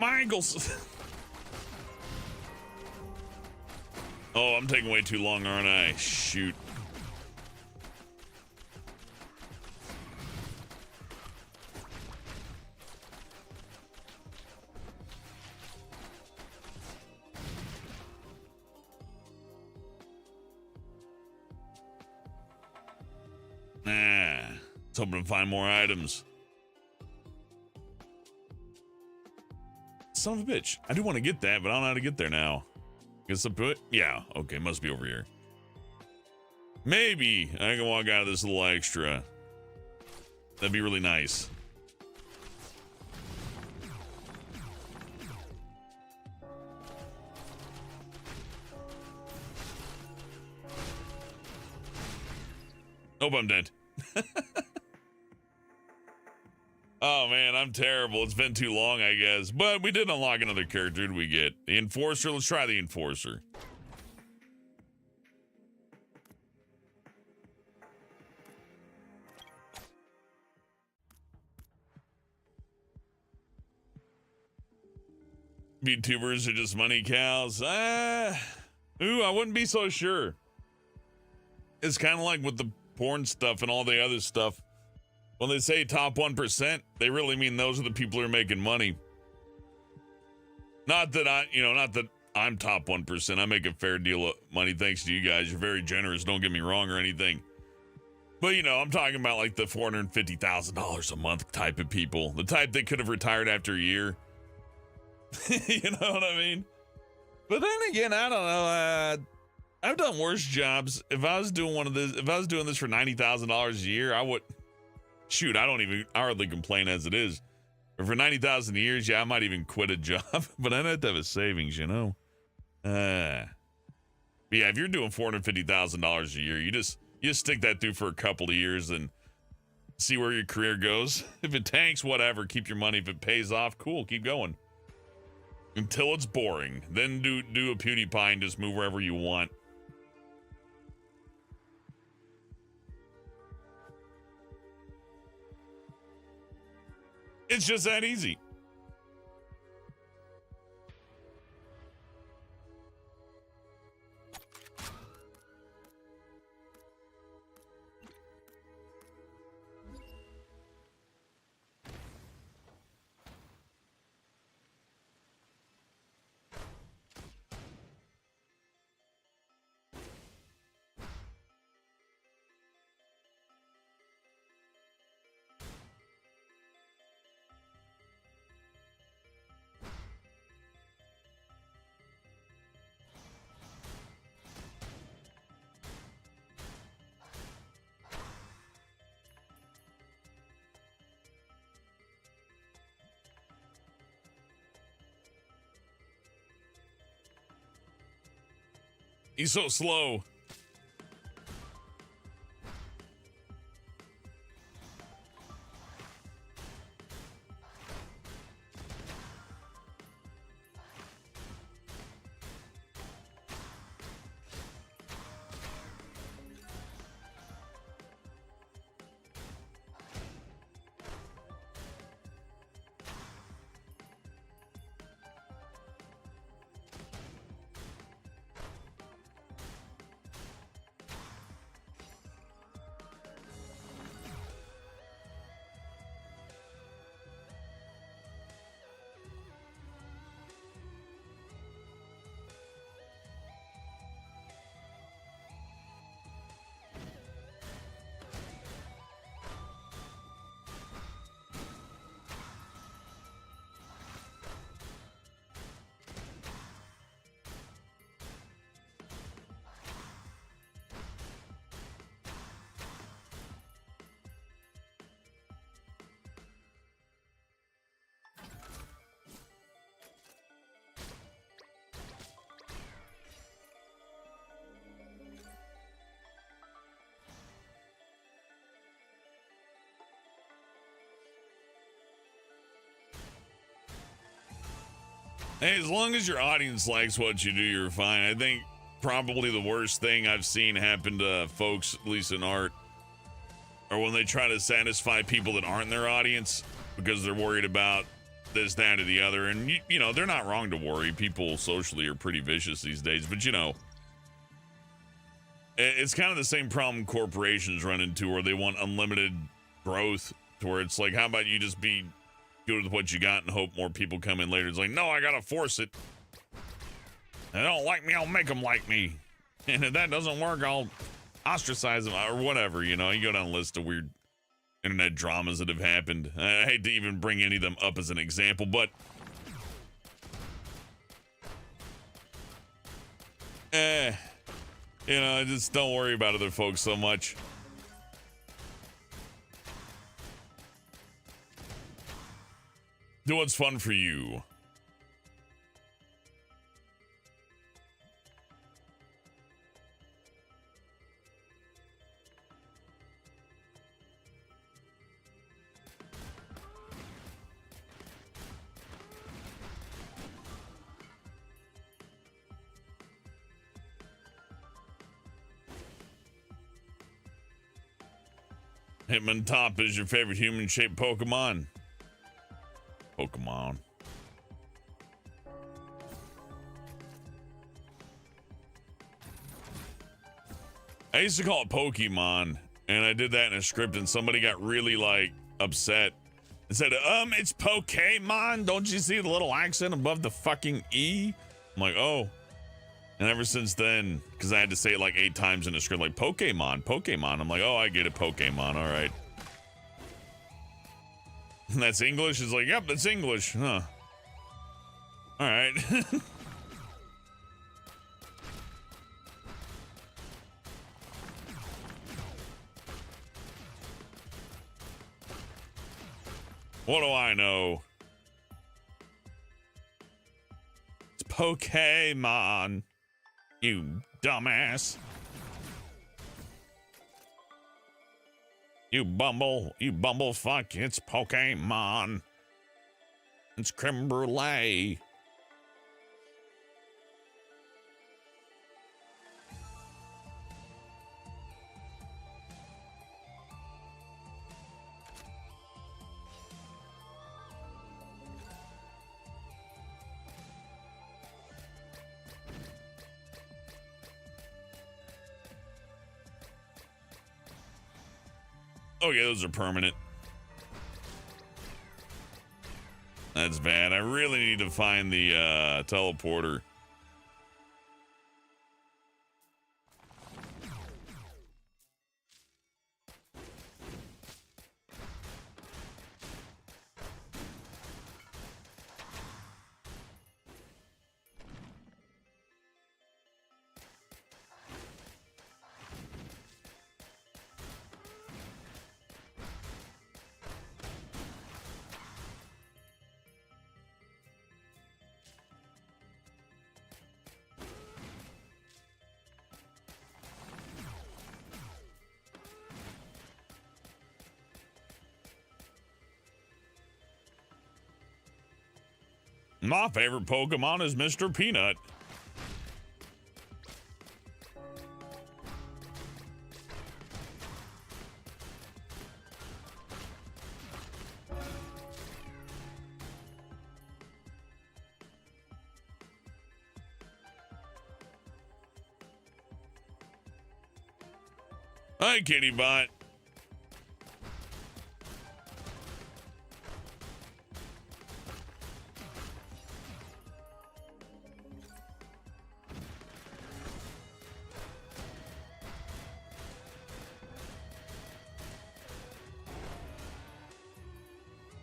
Michaels. Oh, I'm taking way too long, aren't I? Shoot. Let's hoping to find more items. Son of a bitch. I do want to get that, but I don't know how to get there now. Guess I put, yeah, okay, must be over here. Maybe I can walk out of this little extra. That'd be really nice. Nope, I'm dead. Oh man, I'm terrible. It's been too long, I guess. But we did unlock another character. Who did we get? The Enforcer? Let's try the Enforcer. VTubers are just money cows. Ooh, I wouldn't be so sure. It's kind of like with the porn stuff and all the other stuff. When they say top 1%, they really mean those are the people who are making money. Not that I'm top 1%. I make a fair deal of money thanks to you guys. You're very generous. Don't get me wrong or anything. But, I'm talking about like the $450,000 a month type of people. The type that could have retired after a year. You know what I mean? But then again, I don't know. I've done worse jobs. If I was doing this for $90,000 a year, I would... Shoot, I hardly complain as it is. But for $90,000 a year, yeah, I might even quit a job. But I'd have to have a savings, Yeah, if you're doing $450,000 a year, you just stick that through for a couple of years and see where your career goes. If it tanks, whatever, keep your money. If it pays off, cool, keep going. Until it's boring. Then do a PewDiePie and just move wherever you want. It's just that easy. He's so slow. Hey, as long as your audience likes what you do, you're fine. I think probably the worst thing I've seen happen to folks, at least in art, or when they try to satisfy people that aren't their audience because they're worried about this, that, or the other. And, you know, they're not wrong to worry. People socially are pretty vicious these days. But, you know, it's kind of the same problem corporations run into where they want unlimited growth, to where it's like, how about you just be good with what you got and hope more people come in later. It's like, no, I got to force it. They don't like me, I'll make them like me. And if that doesn't work, I'll ostracize them or whatever. You know, you go down a list of weird internet dramas that have happened. I hate to even bring any of them up as an example, but you know, just don't worry about other folks so much. Do what's fun for you. Hitmontop is your favorite human-shaped Pokemon. Pokemon. I used to call it Pokemon, and I did that in a script, and somebody got really, like, upset and said, it's Pokemon. Don't you see the little accent above the fucking E? I'm like, oh. And ever since then, because I had to say it like 8 times in the script, like, Pokemon, Pokemon. I'm like, oh, I get it, Pokemon, all right. And that's English? It's like, yep, that's English, huh. All right. What do I know? It's Pokemon, you dumbass. You bumble fuck, it's Pokemon. It's creme brulee. Oh yeah, those are permanent. That's bad. I really need to find the teleporter. My favorite Pokemon is Mr. Peanut. Hi, Kitty Bot.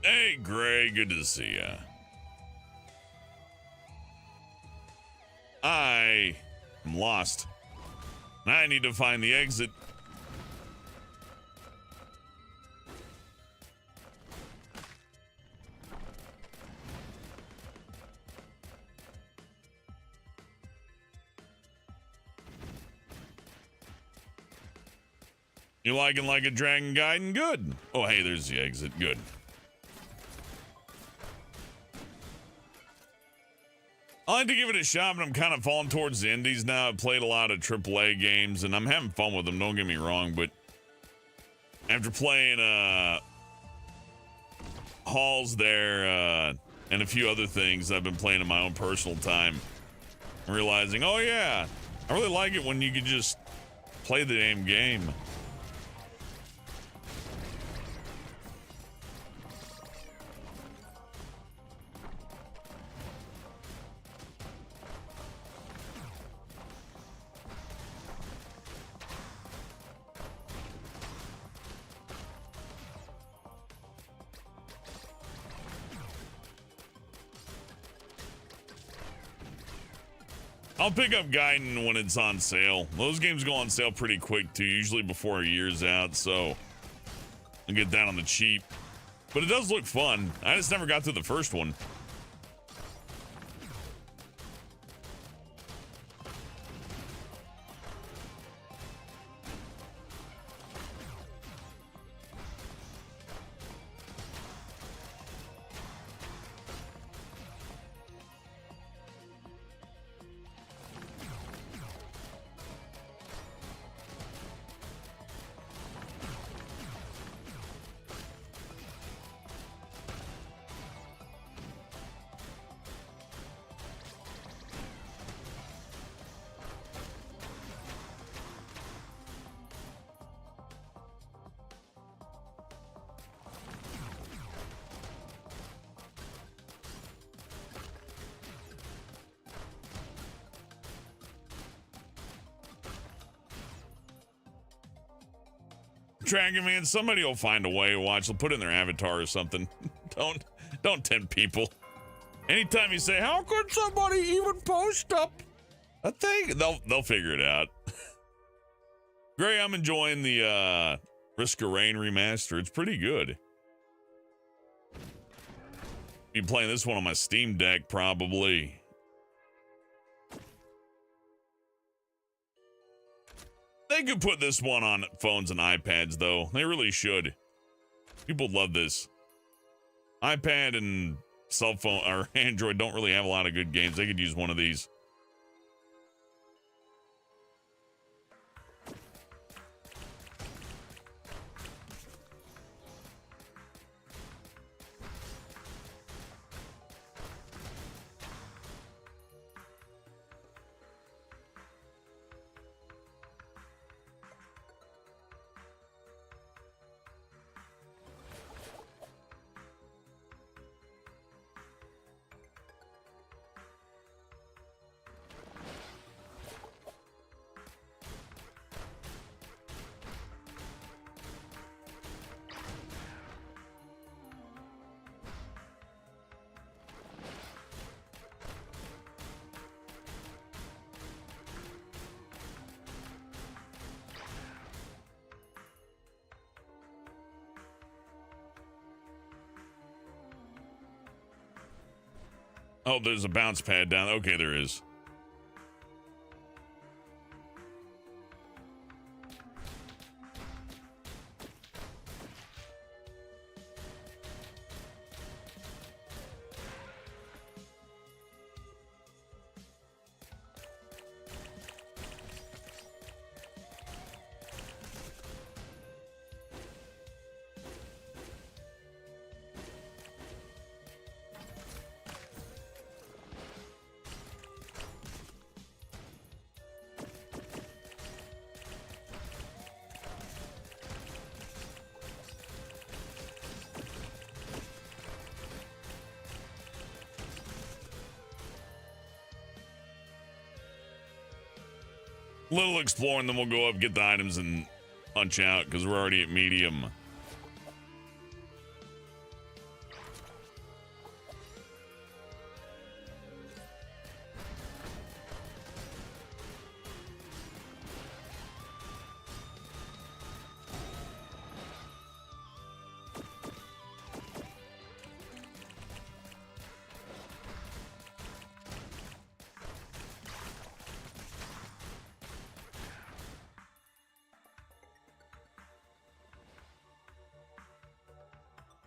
Hey, Gray, good to see ya. I am lost. I need to find the exit. You liking like a Dragon Gaiden? Good. Oh, hey, there's the exit. Good. I like to give it a shot, but I'm kind of falling towards the indies now. I've played a lot of AAA games, and I'm having fun with them. Don't get me wrong, but after playing Halls there and a few other things I've been playing in my own personal time, I'm realizing, oh yeah, I really like it when you can just play the damn game. I'll pick up Gaiden when it's on sale. Those games go on sale pretty quick too, usually before a year's out, so I'll get that on the cheap. But it does look fun. I just never got through the first one. Dragon Man, somebody will find a way. Watch, they'll put it in their avatar or something. Don't tempt people. Anytime you say, how could somebody even post up a thing? They'll figure it out. Gray, I'm enjoying the Risk of Rain remaster. It's pretty good. Be playing this one on my Steam Deck probably. They could put this one on phones and iPads, though. They really should. People love this. iPad and cell phone or Android don't really have a lot of good games. They could use one of these. Oh, there's a bounce pad down. Okay, there is. Little exploring, then we'll go up, get the items, and punch out because we're already at medium.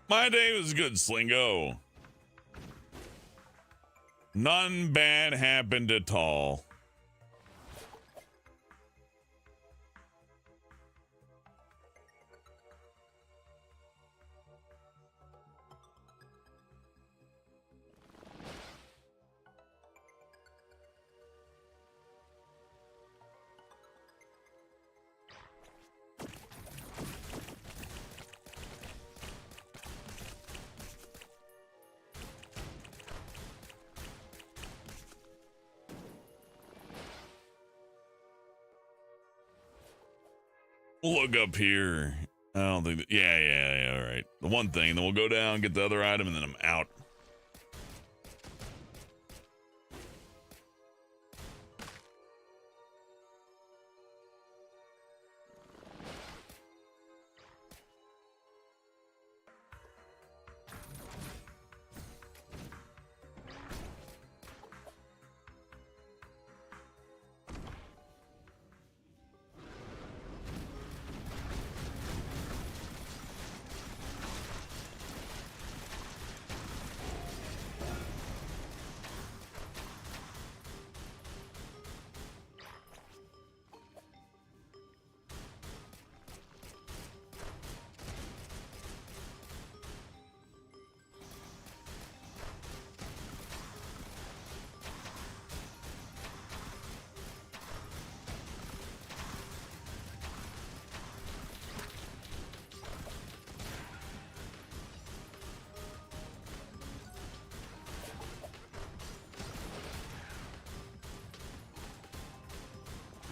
My day was good, Slingo. None bad happened at all. We'll look up here. I don't think that, yeah, all right. The one thing, then we'll go down, get the other item, and then I'm out.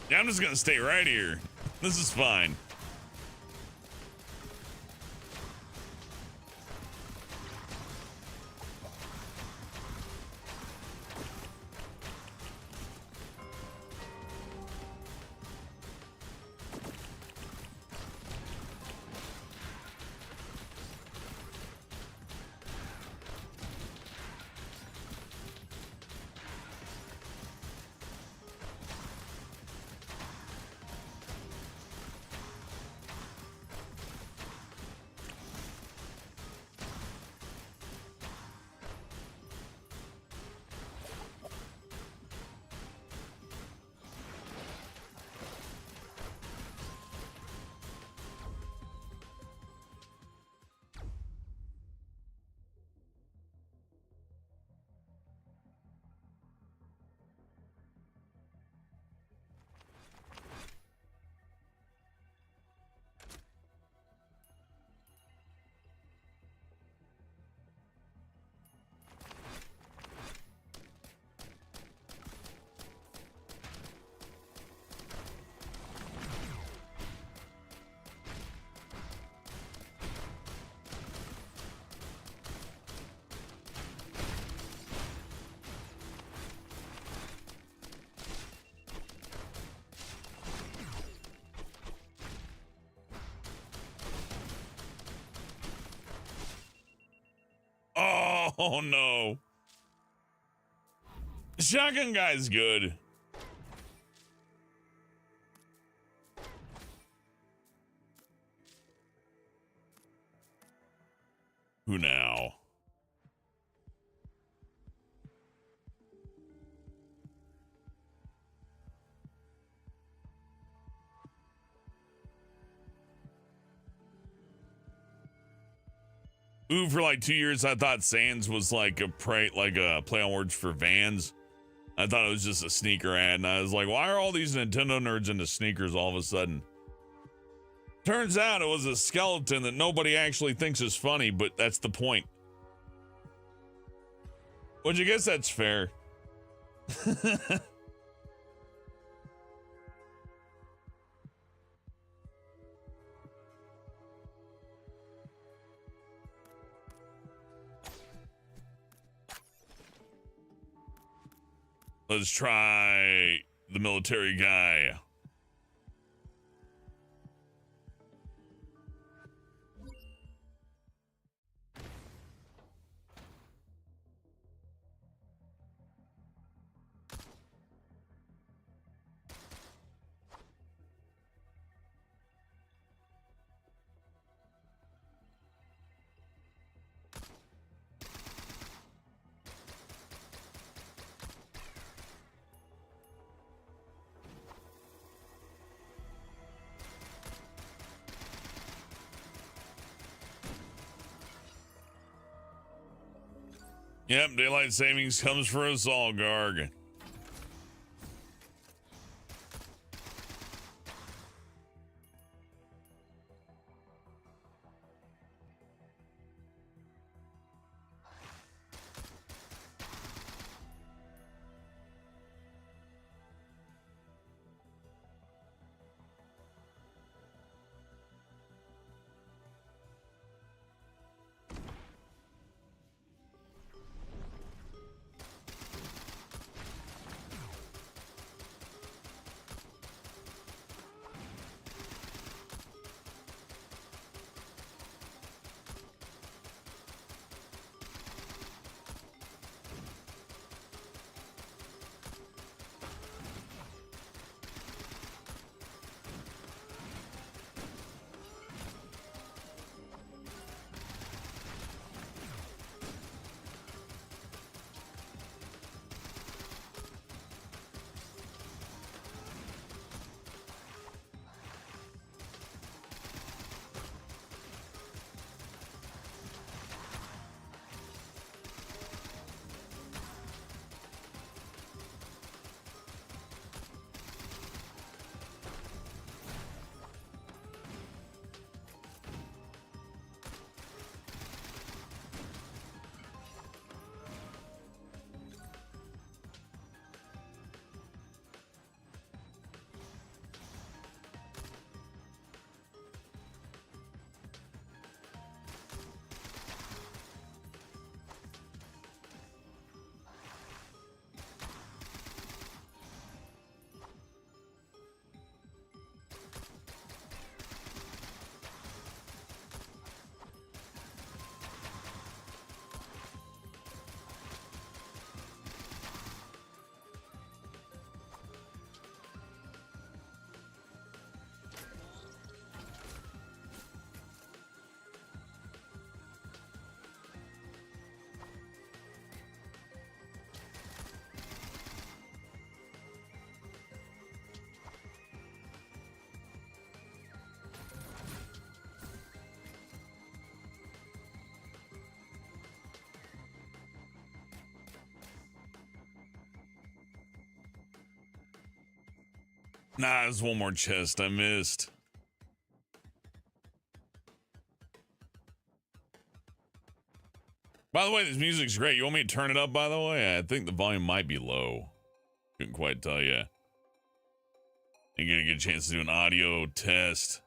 Yeah, I'm just gonna stay right here. This is fine. Oh no. Shotgun guy's good. Who now? Ooh, for like 2 years, I thought Sans was like a play on words for Vans. I thought it was just a sneaker ad, and I was like, why are all these Nintendo nerds into sneakers all of a sudden? Turns out it was a skeleton that nobody actually thinks is funny, but that's the point. Which I guess that's fair. Let's try the military guy. Yep, daylight savings comes for us all, Garg. Nah, there's one more chest I missed. By the way, this music's great. You want me to turn it up, by the way? I think the volume might be low. Couldn't quite tell you. You're gonna get a chance to do an audio test.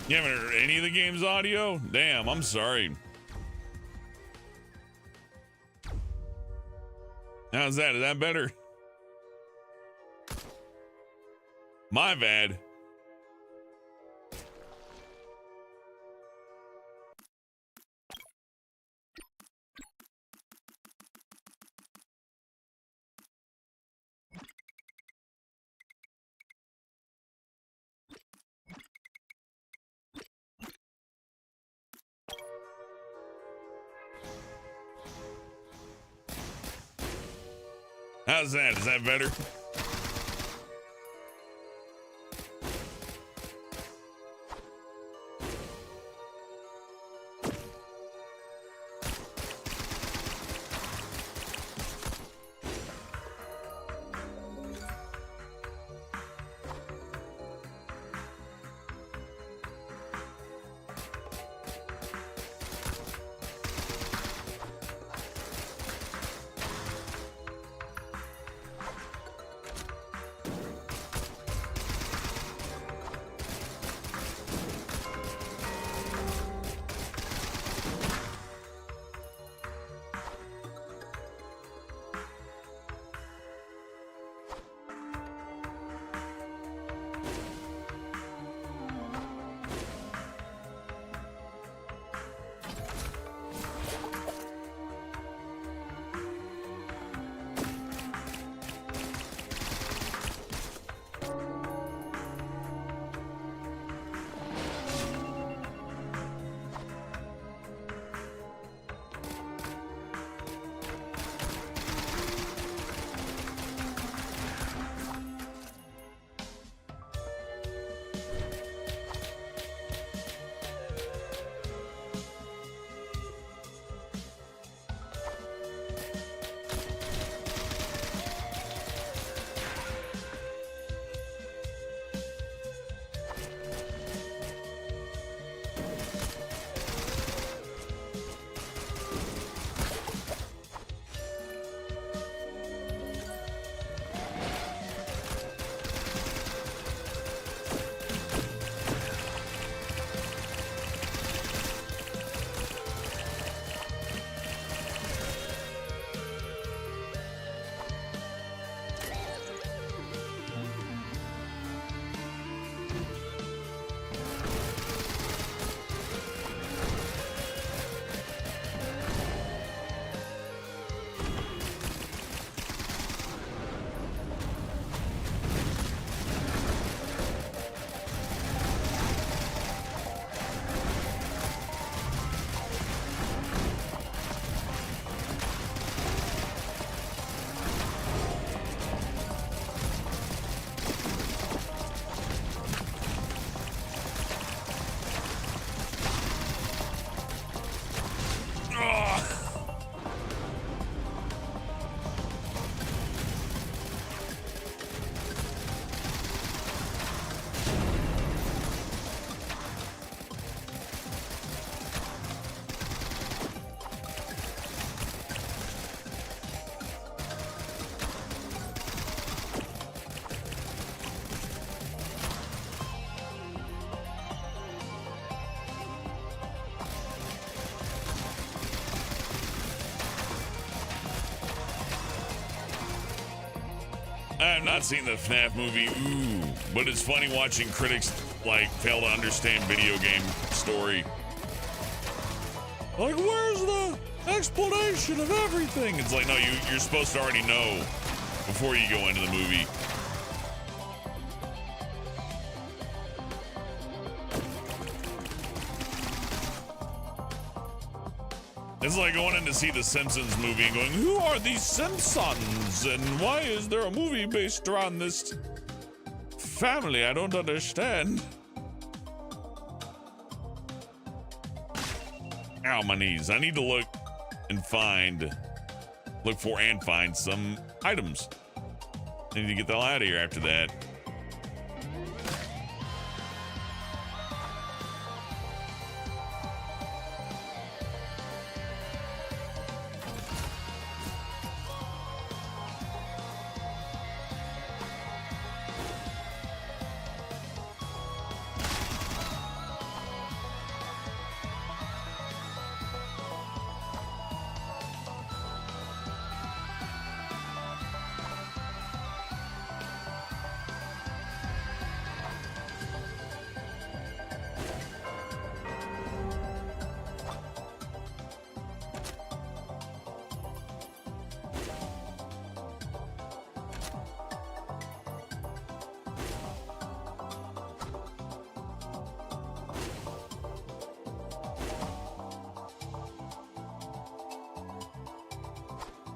You haven't heard any of the game's audio? Damn, I'm sorry. How's that? Is that better? My bad. How's that? Is that better? I have not seen the FNAF movie, ooh, but it's funny watching critics like fail to understand video game story. Like, where's the explanation of everything? It's like, no, you're supposed to already know before you go into the movie. It's like going in to see the Simpsons movie and going, who are these Simpsons? And why is there a movie based around this family? I don't understand. Ow, my knees. I need to look for and find some items. I need to get the hell out of here after that.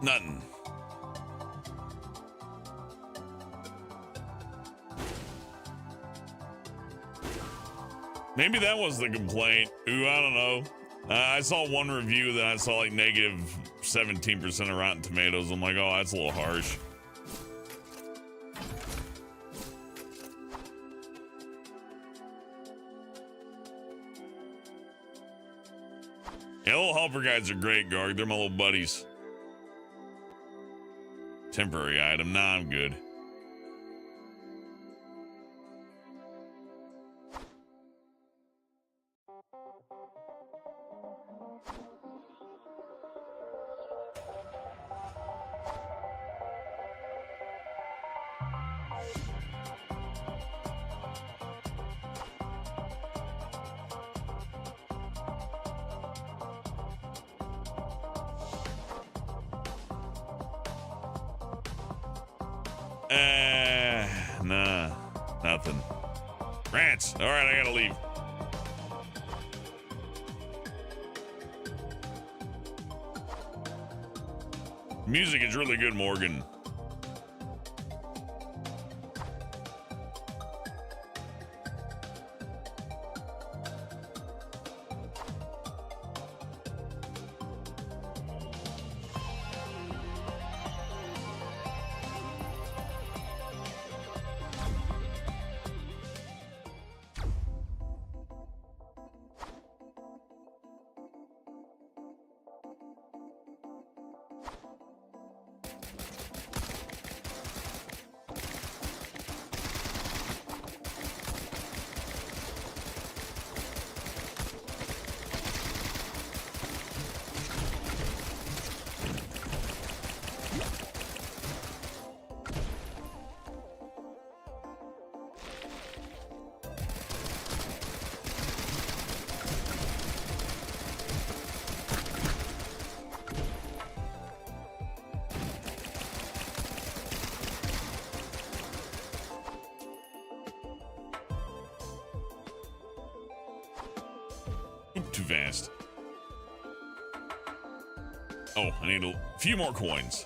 Nothing. Maybe that was the complaint. Ooh, I don't know. I saw one review that I saw like negative 17% of Rotten Tomatoes. I'm like, oh, that's a little harsh. Yeah, little helper guys are great, Garg. They're my little buddies. Temporary item. Nah, I'm good. Nah, nothing. Rants. All right, I gotta leave. Music is really good, Morgan. Too fast. Oh, I need a few more coins.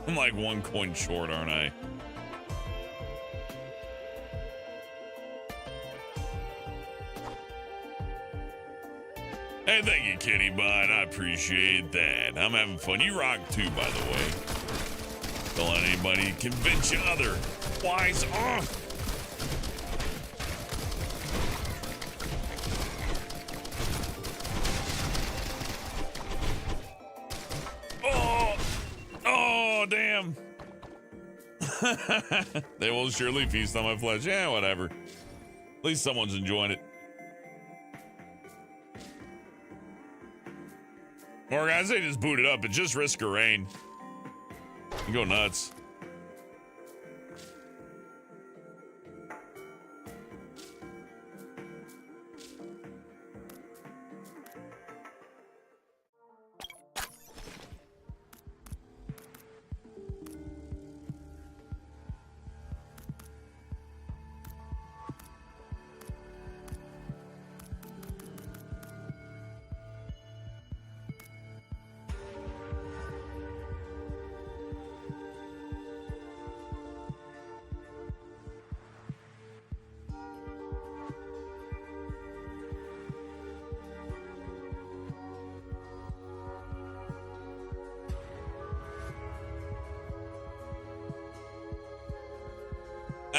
I'm like 1 coin short, aren't I? Hey, thank you, Kitty Bud. I appreciate that. I'm having fun. You rock too, by the way. Don't let anybody convince you otherwise. Oh, damn. They will surely feast on my flesh. Yeah, whatever. At least someone's enjoying it. Or guys, they just boot it up. It's just Risk of Rain. You go nuts.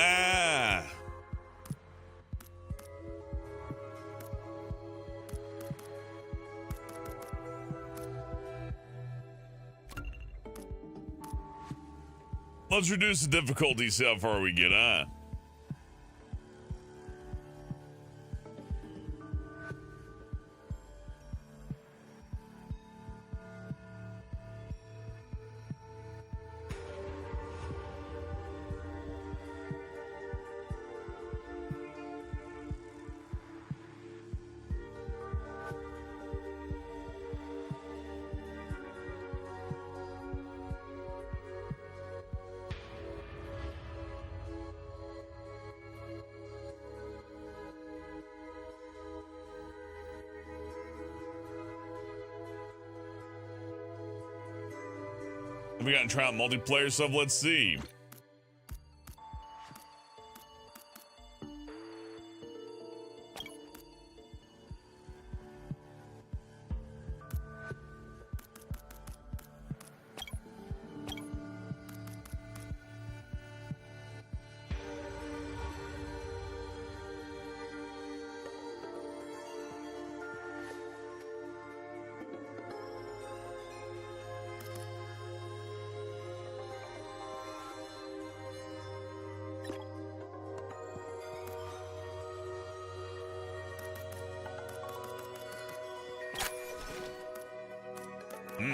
Ah. Let's reduce the difficulty, see how far we get, huh? We got to try out multiplayer stuff. Let's see.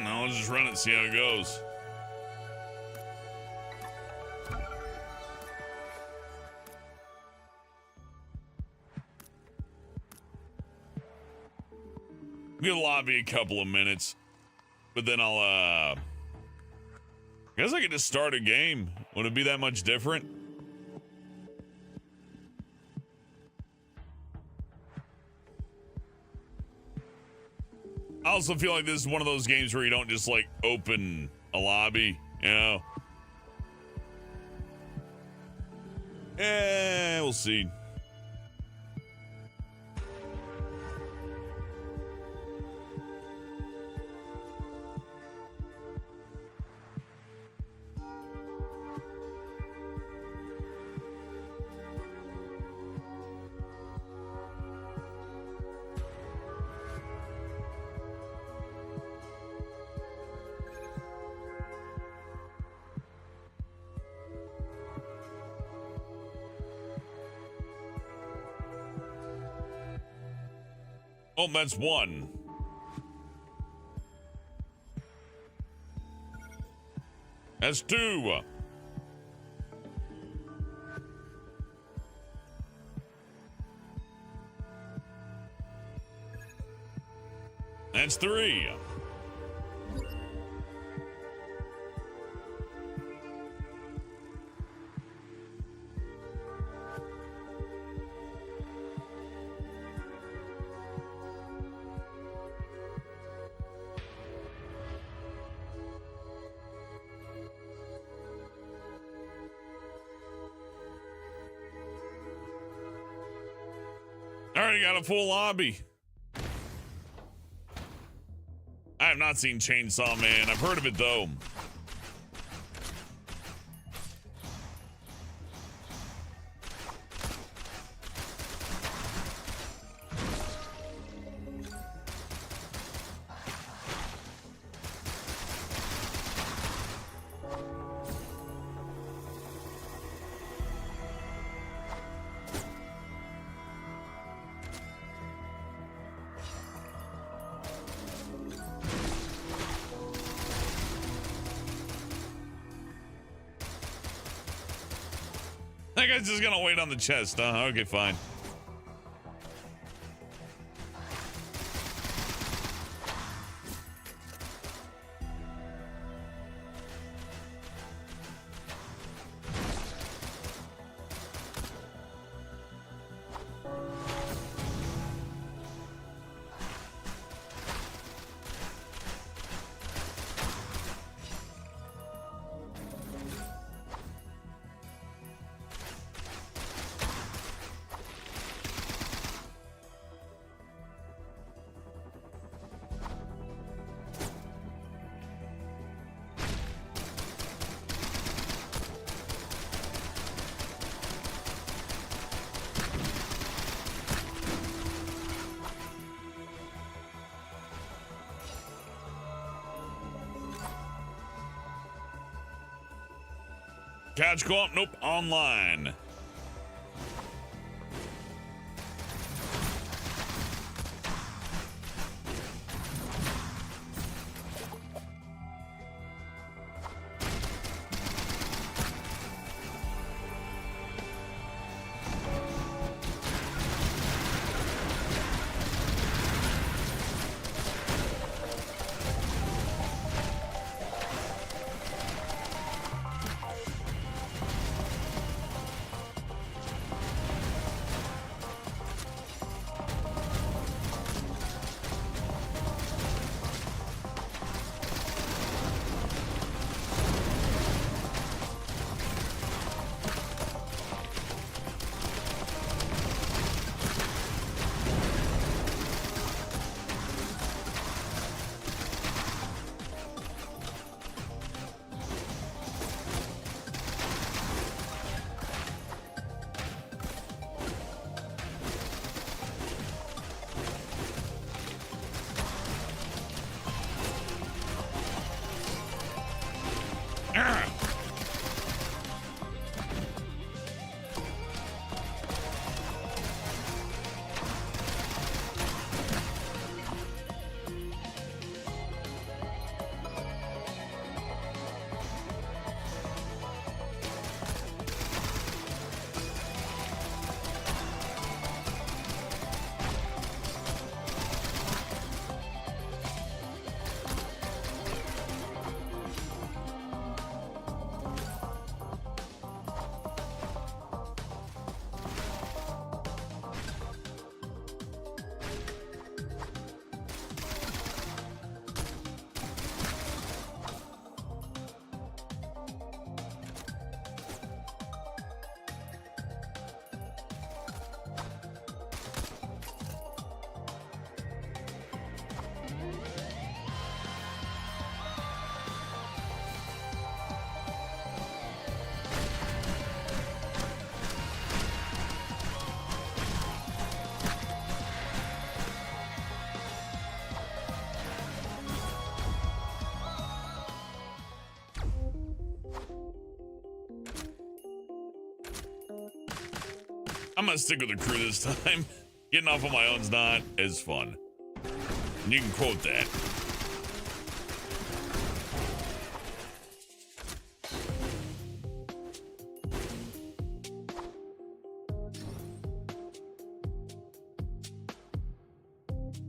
I'll just run it and see how it goes. We'll lobby a couple of minutes, but then I'll, I guess I could just start a game. Would it be that much different? I also feel like this is one of those games where you don't just like open a lobby, you know? Yeah, we'll see. Oh, that's one. That's two. That's three. Already got a full lobby. I have not seen Chainsaw Man. I've heard of it though. That guy's just gonna wait on the chest, huh? Okay, fine. Couch co-op? Nope. Online. I'm gonna stick with the crew this time. Getting off on my own's not as fun. You can quote that.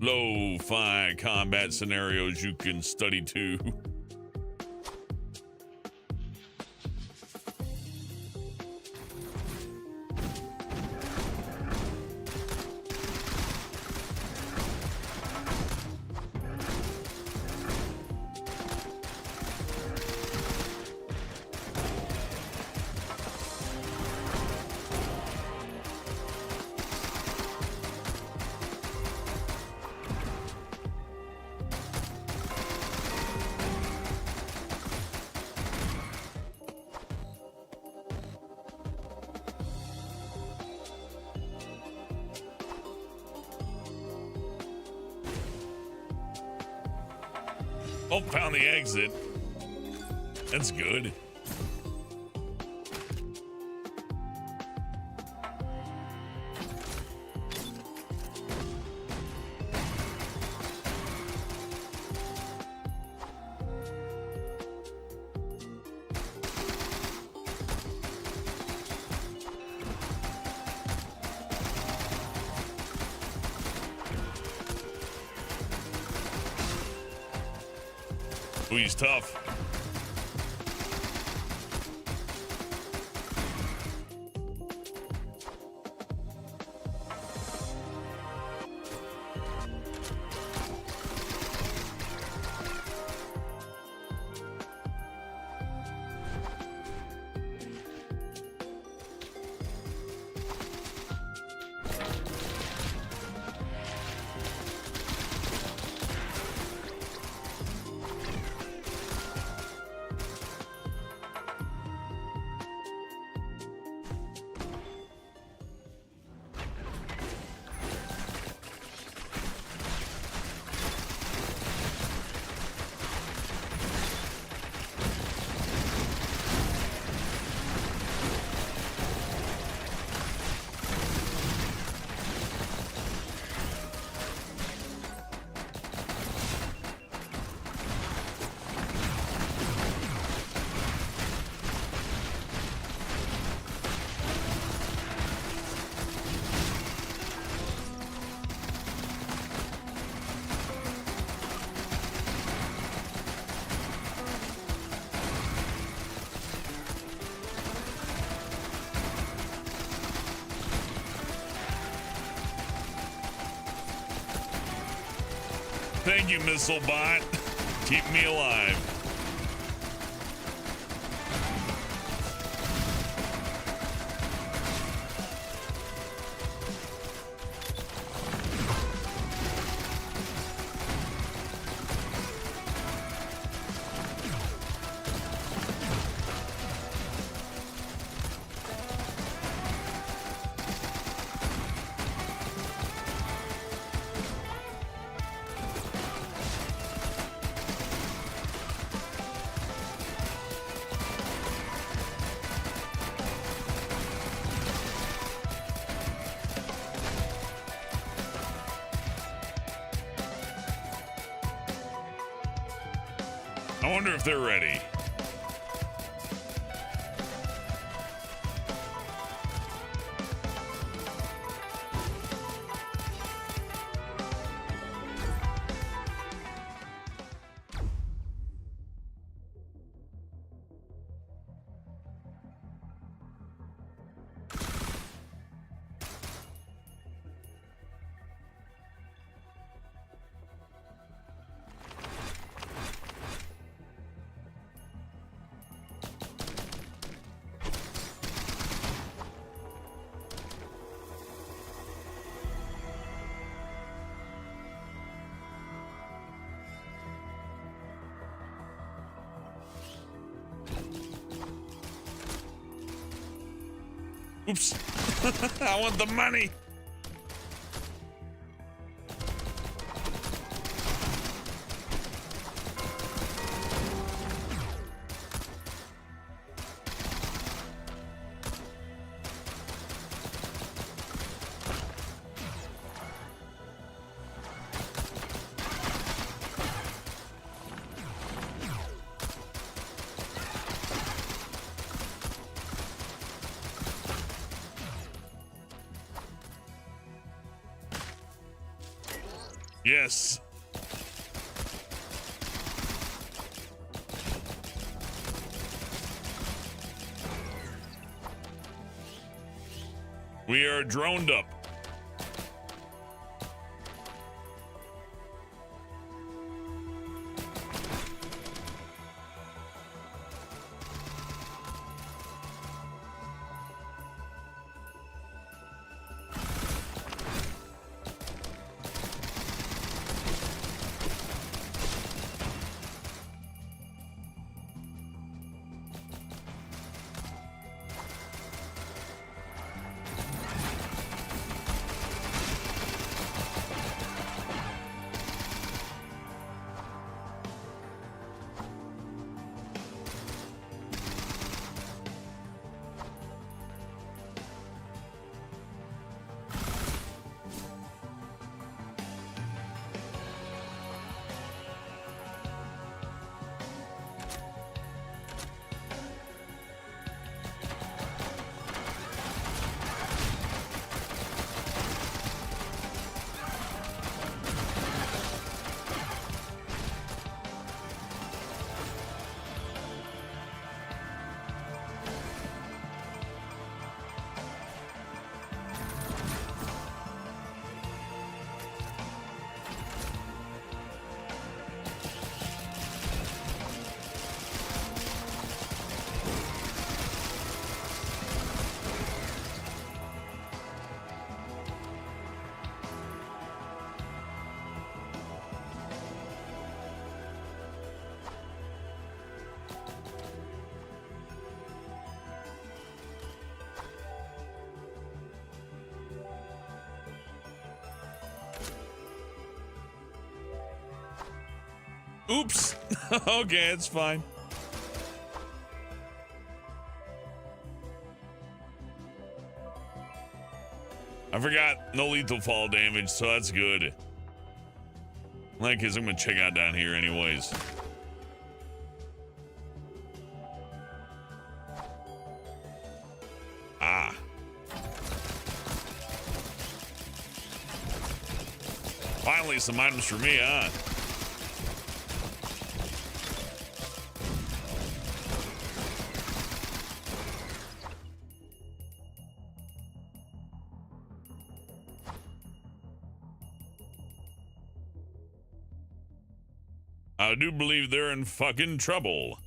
Lo-fi combat scenarios you can study too. Oh, found the exit. That's good. Ooh, he's tough. Thank you, Missile Bot. Keep me alive. I wonder if they're ready. Oops. I want the money. Yes. We are droned up. Oops. Okay, it's fine. I forgot no lethal fall damage, so that's good. Like, cause I'm gonna check out down here anyways. Ah. Finally, some items for me, huh? I do believe they're in fucking trouble.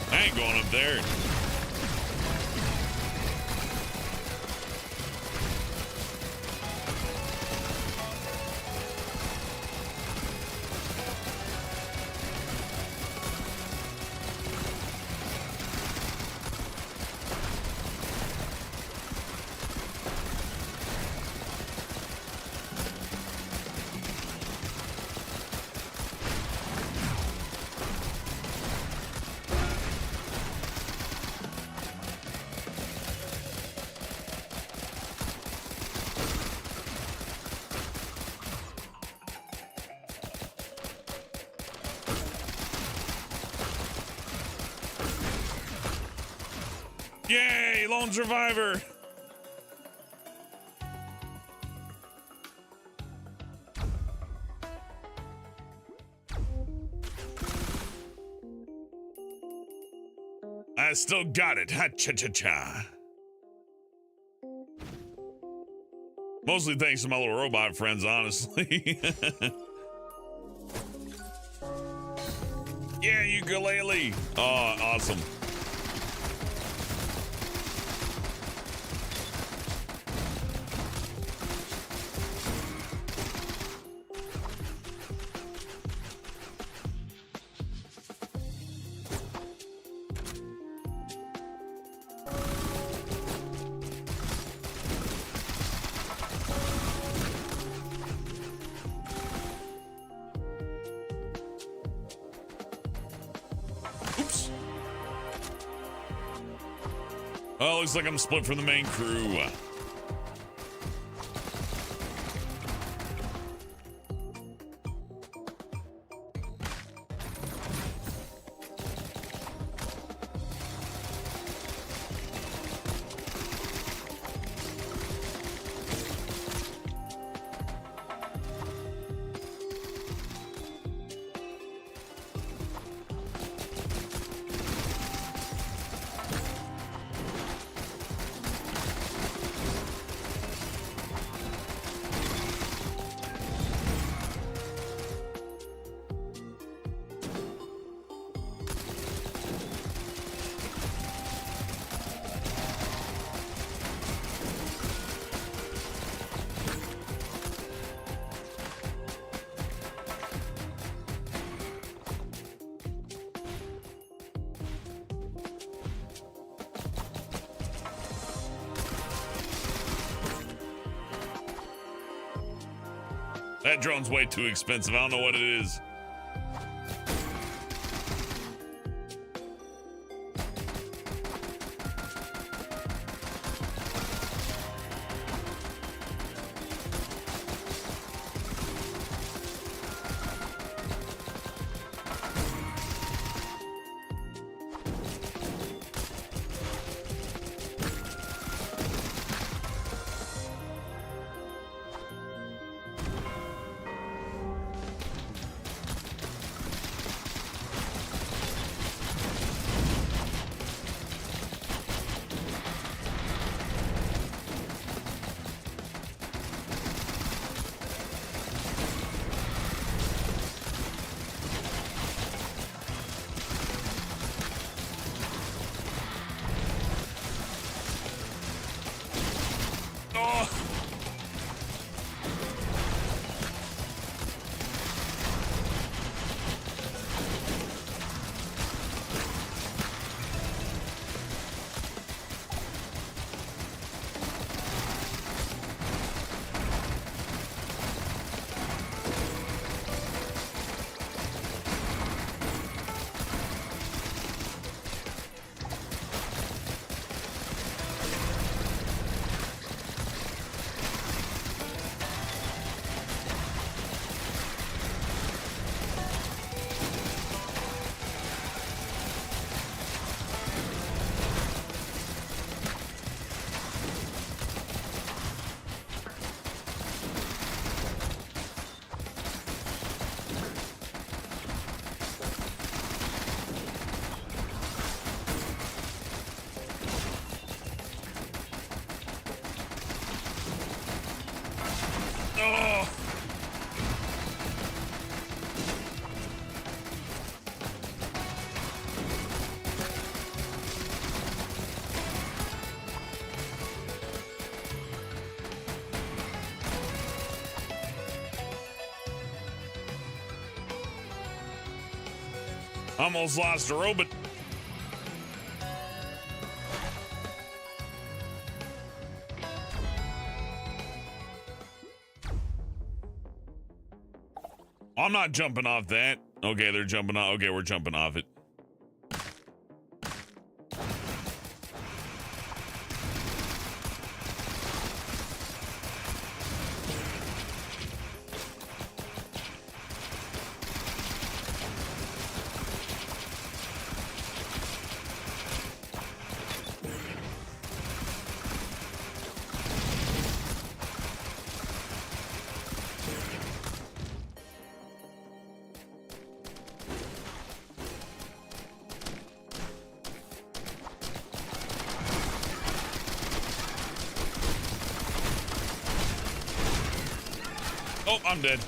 I ain't going up there. Yay, lone survivor. I still got it. Ha cha cha cha. Mostly thanks to my little robot friends, honestly. Yeah, ukulele. Oh, awesome. Oh, looks like I'm split from the main crew. That drone's way too expensive. I don't know what it is. Oh! Almost lost a robot. I'm not jumping off that. Okay, they're jumping off. Okay, we're jumping off it. Oh, I'm dead.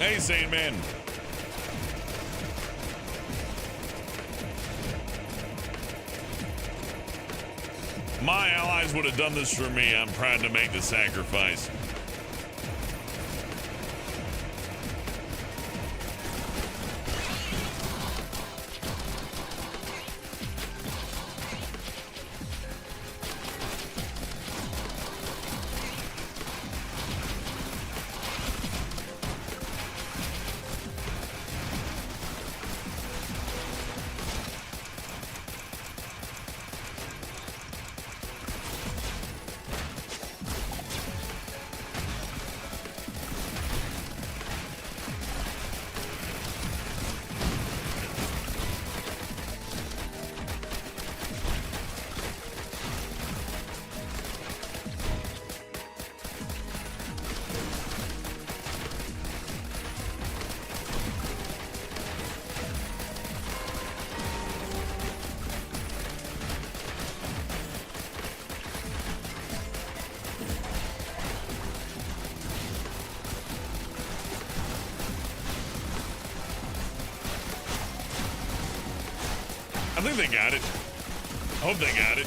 Hey, Saint Man. My allies would have done this for me. I'm proud to make the sacrifice. I think they got it. I hope they got it.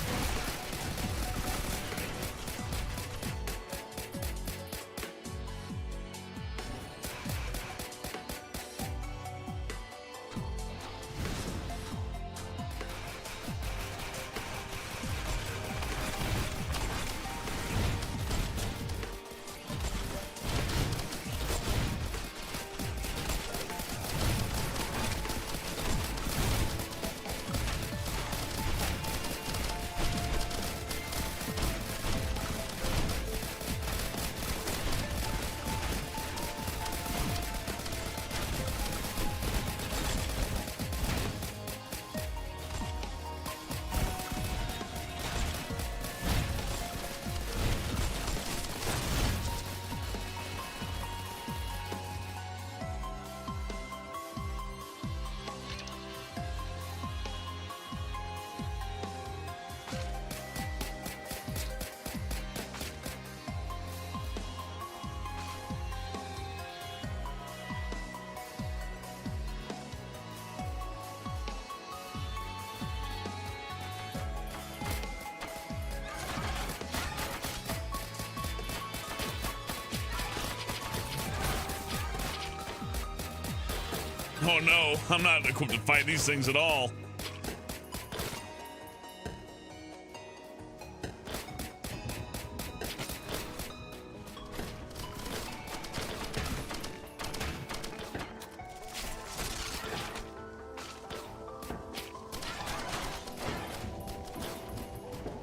Oh no, I'm not equipped to fight these things at all.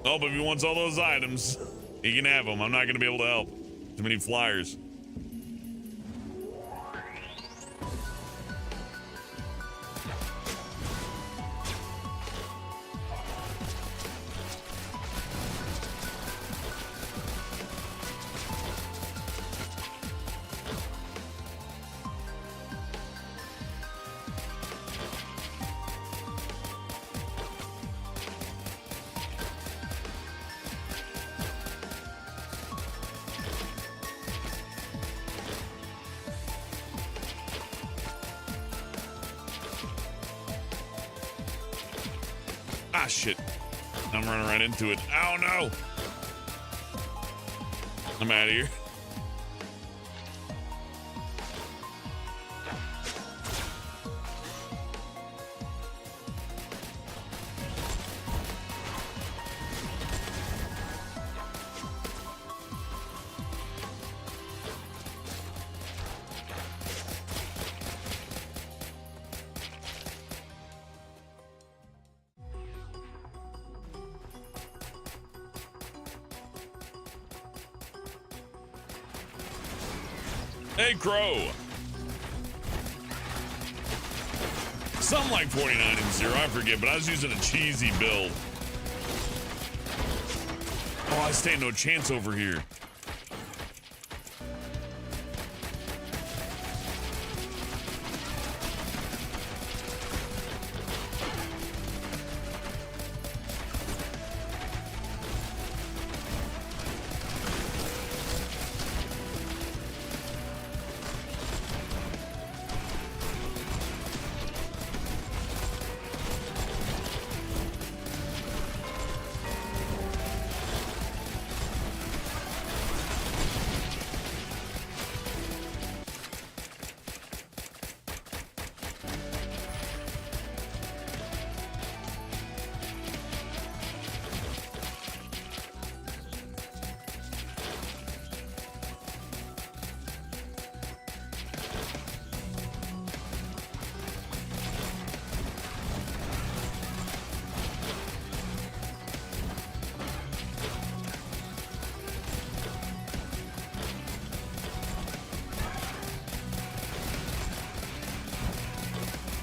Oh, but if he wants all those items, he can have them. I'm not going to be able to help. Too many flyers. Ah, shit. I'm running right into it. Oh, no. I'm out of here. Hey, Crow. Something like 49 and 0, I forget, but I was using a cheesy build. Oh, I stand no chance over here.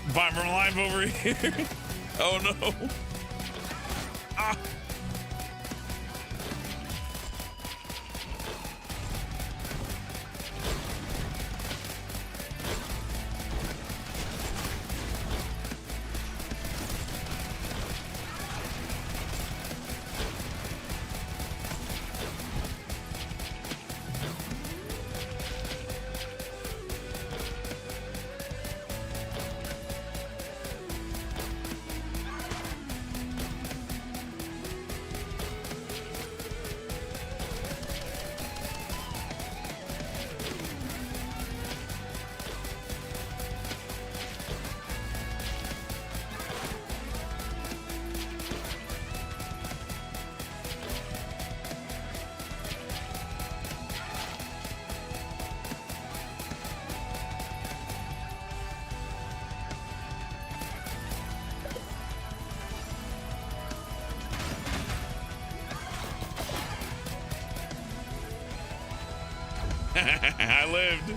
Five from life over here. Oh no. Ah. I lived.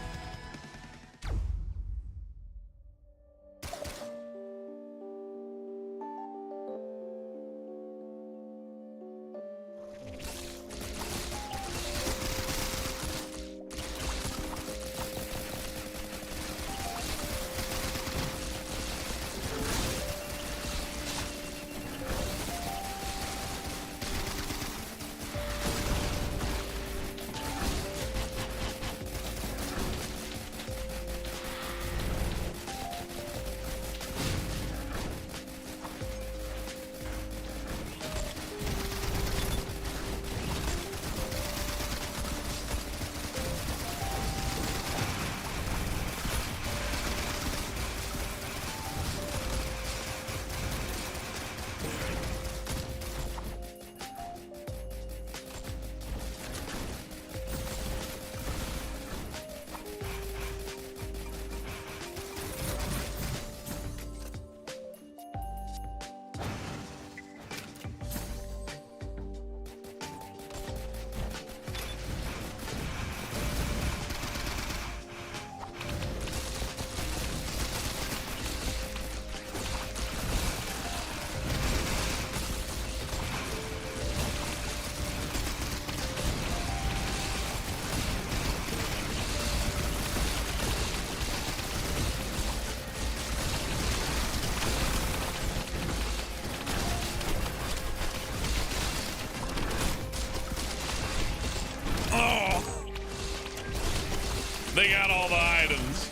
They got all the items.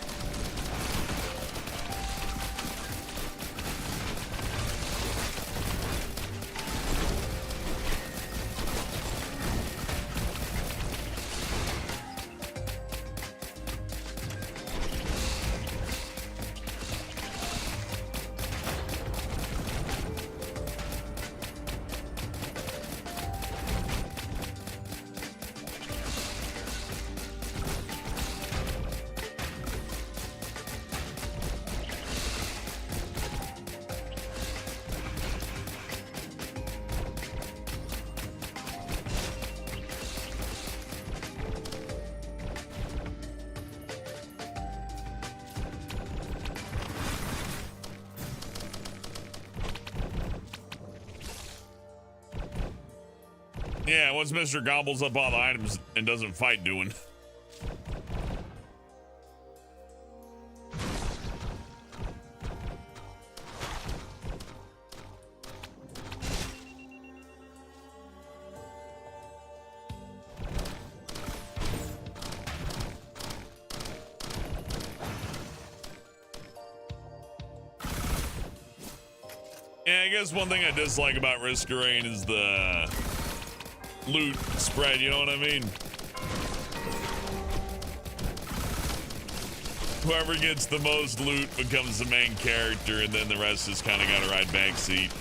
Yeah, what's Mr. Gobbles up all the items and doesn't fight doing? Yeah, I guess one thing I dislike about Risk of Rain is the loot spread, you know what I mean? Whoever gets the most loot becomes the main character, and then the rest is kind of got to ride backseat.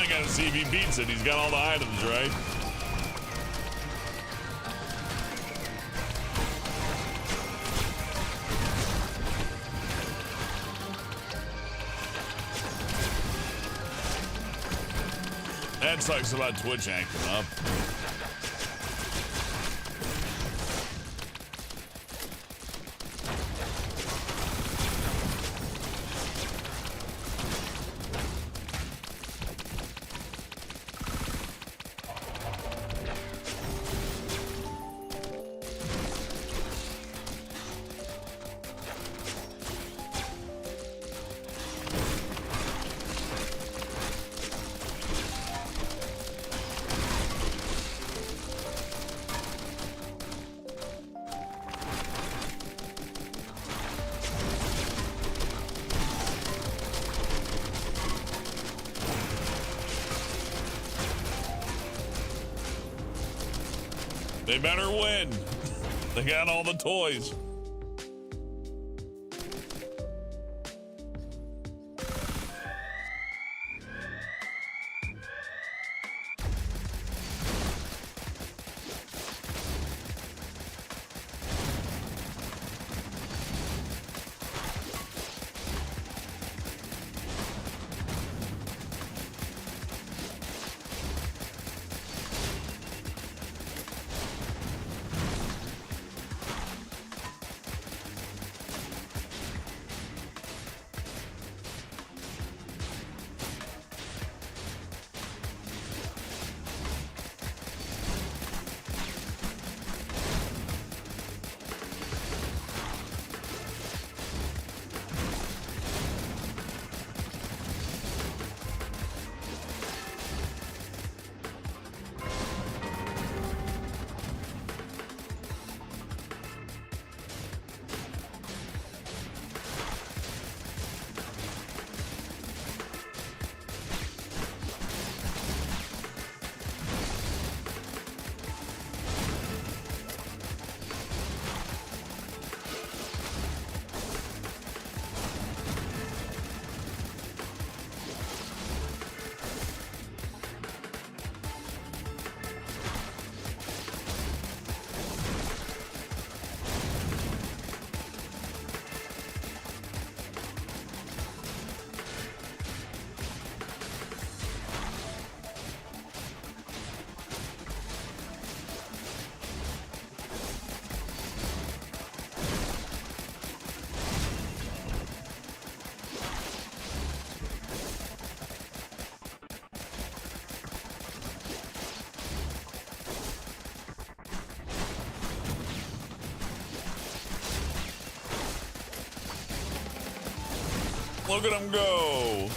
I gotta see if he beats it. He's got all the items, right? That sucks about Twitch acting up. They better win. They got all the toys. Look at him go.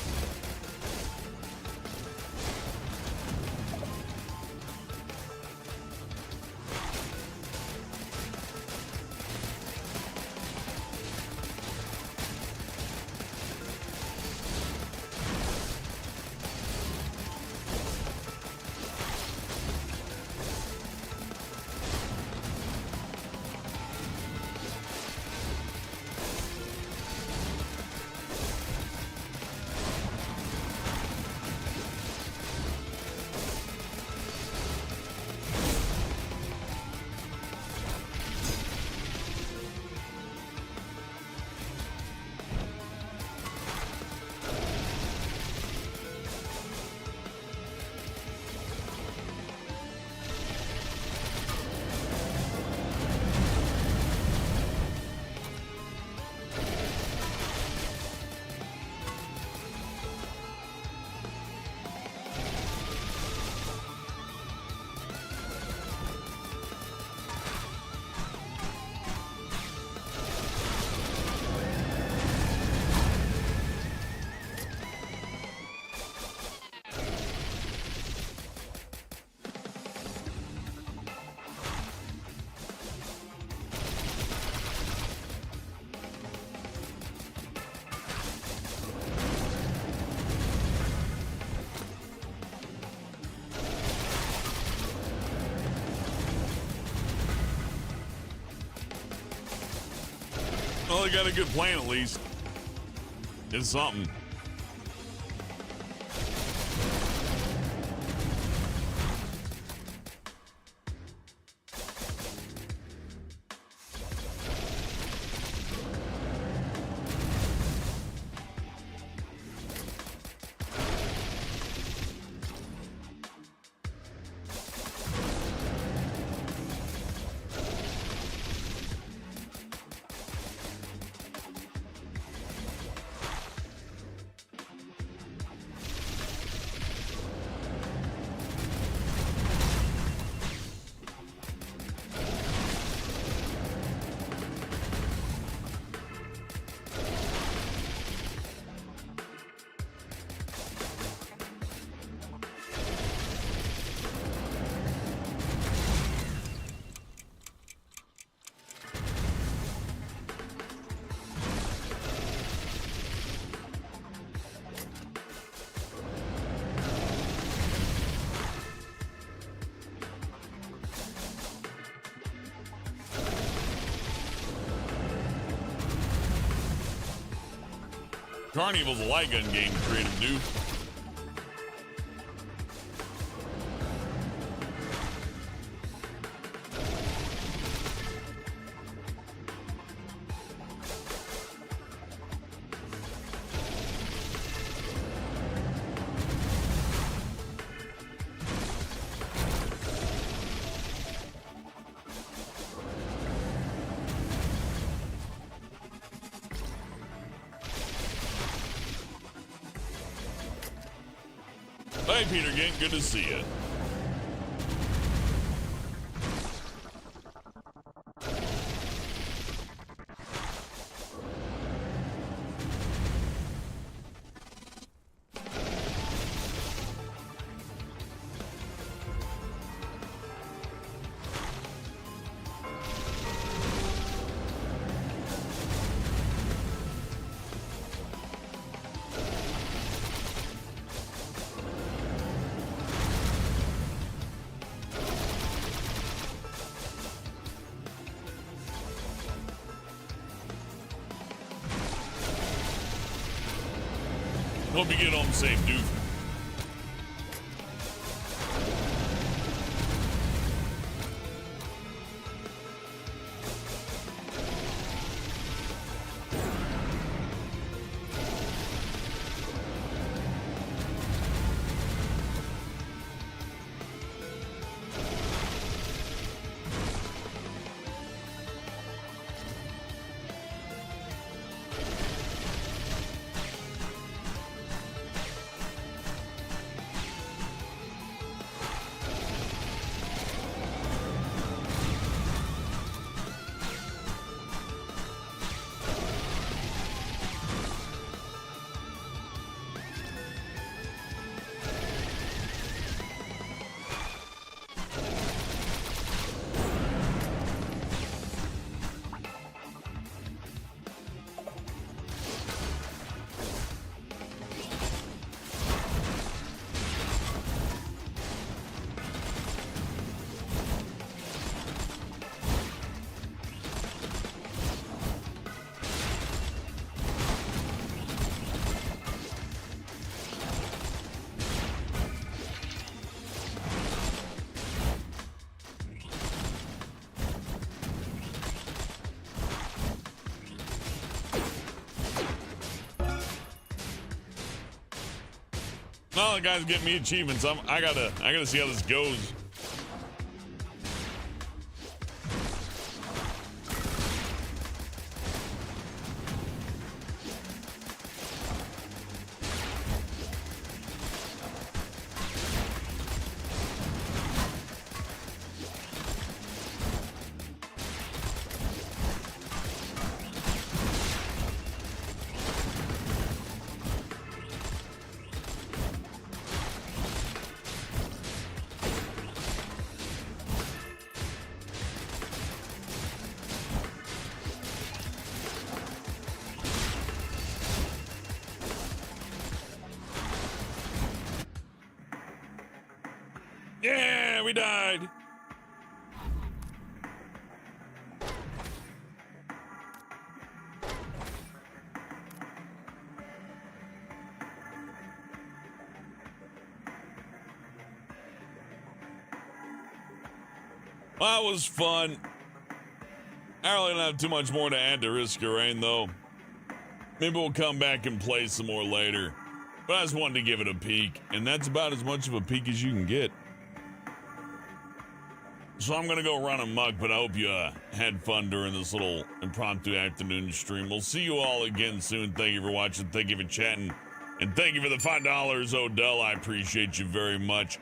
Well, they got a good plan at least. It's something. Carnival's a light gun game, creative dude. Hey, Peter Gint, good to see you. Hope you get home safe, dude. Well, the guys get me achievements. I gotta see how this goes. Yeah, we died. Well, that was fun. I really don't have too much more to add to Risk of Rain, though. Maybe we'll come back and play some more later. But I just wanted to give it a peek, and that's about as much of a peek as you can get. So I'm going to go run amok, but I hope you had fun during this little impromptu afternoon stream. We'll see you all again soon. Thank you for watching. Thank you for chatting. And thank you for the $5, Odell. I appreciate you very much.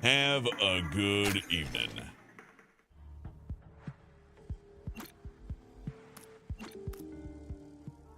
Have a good evening.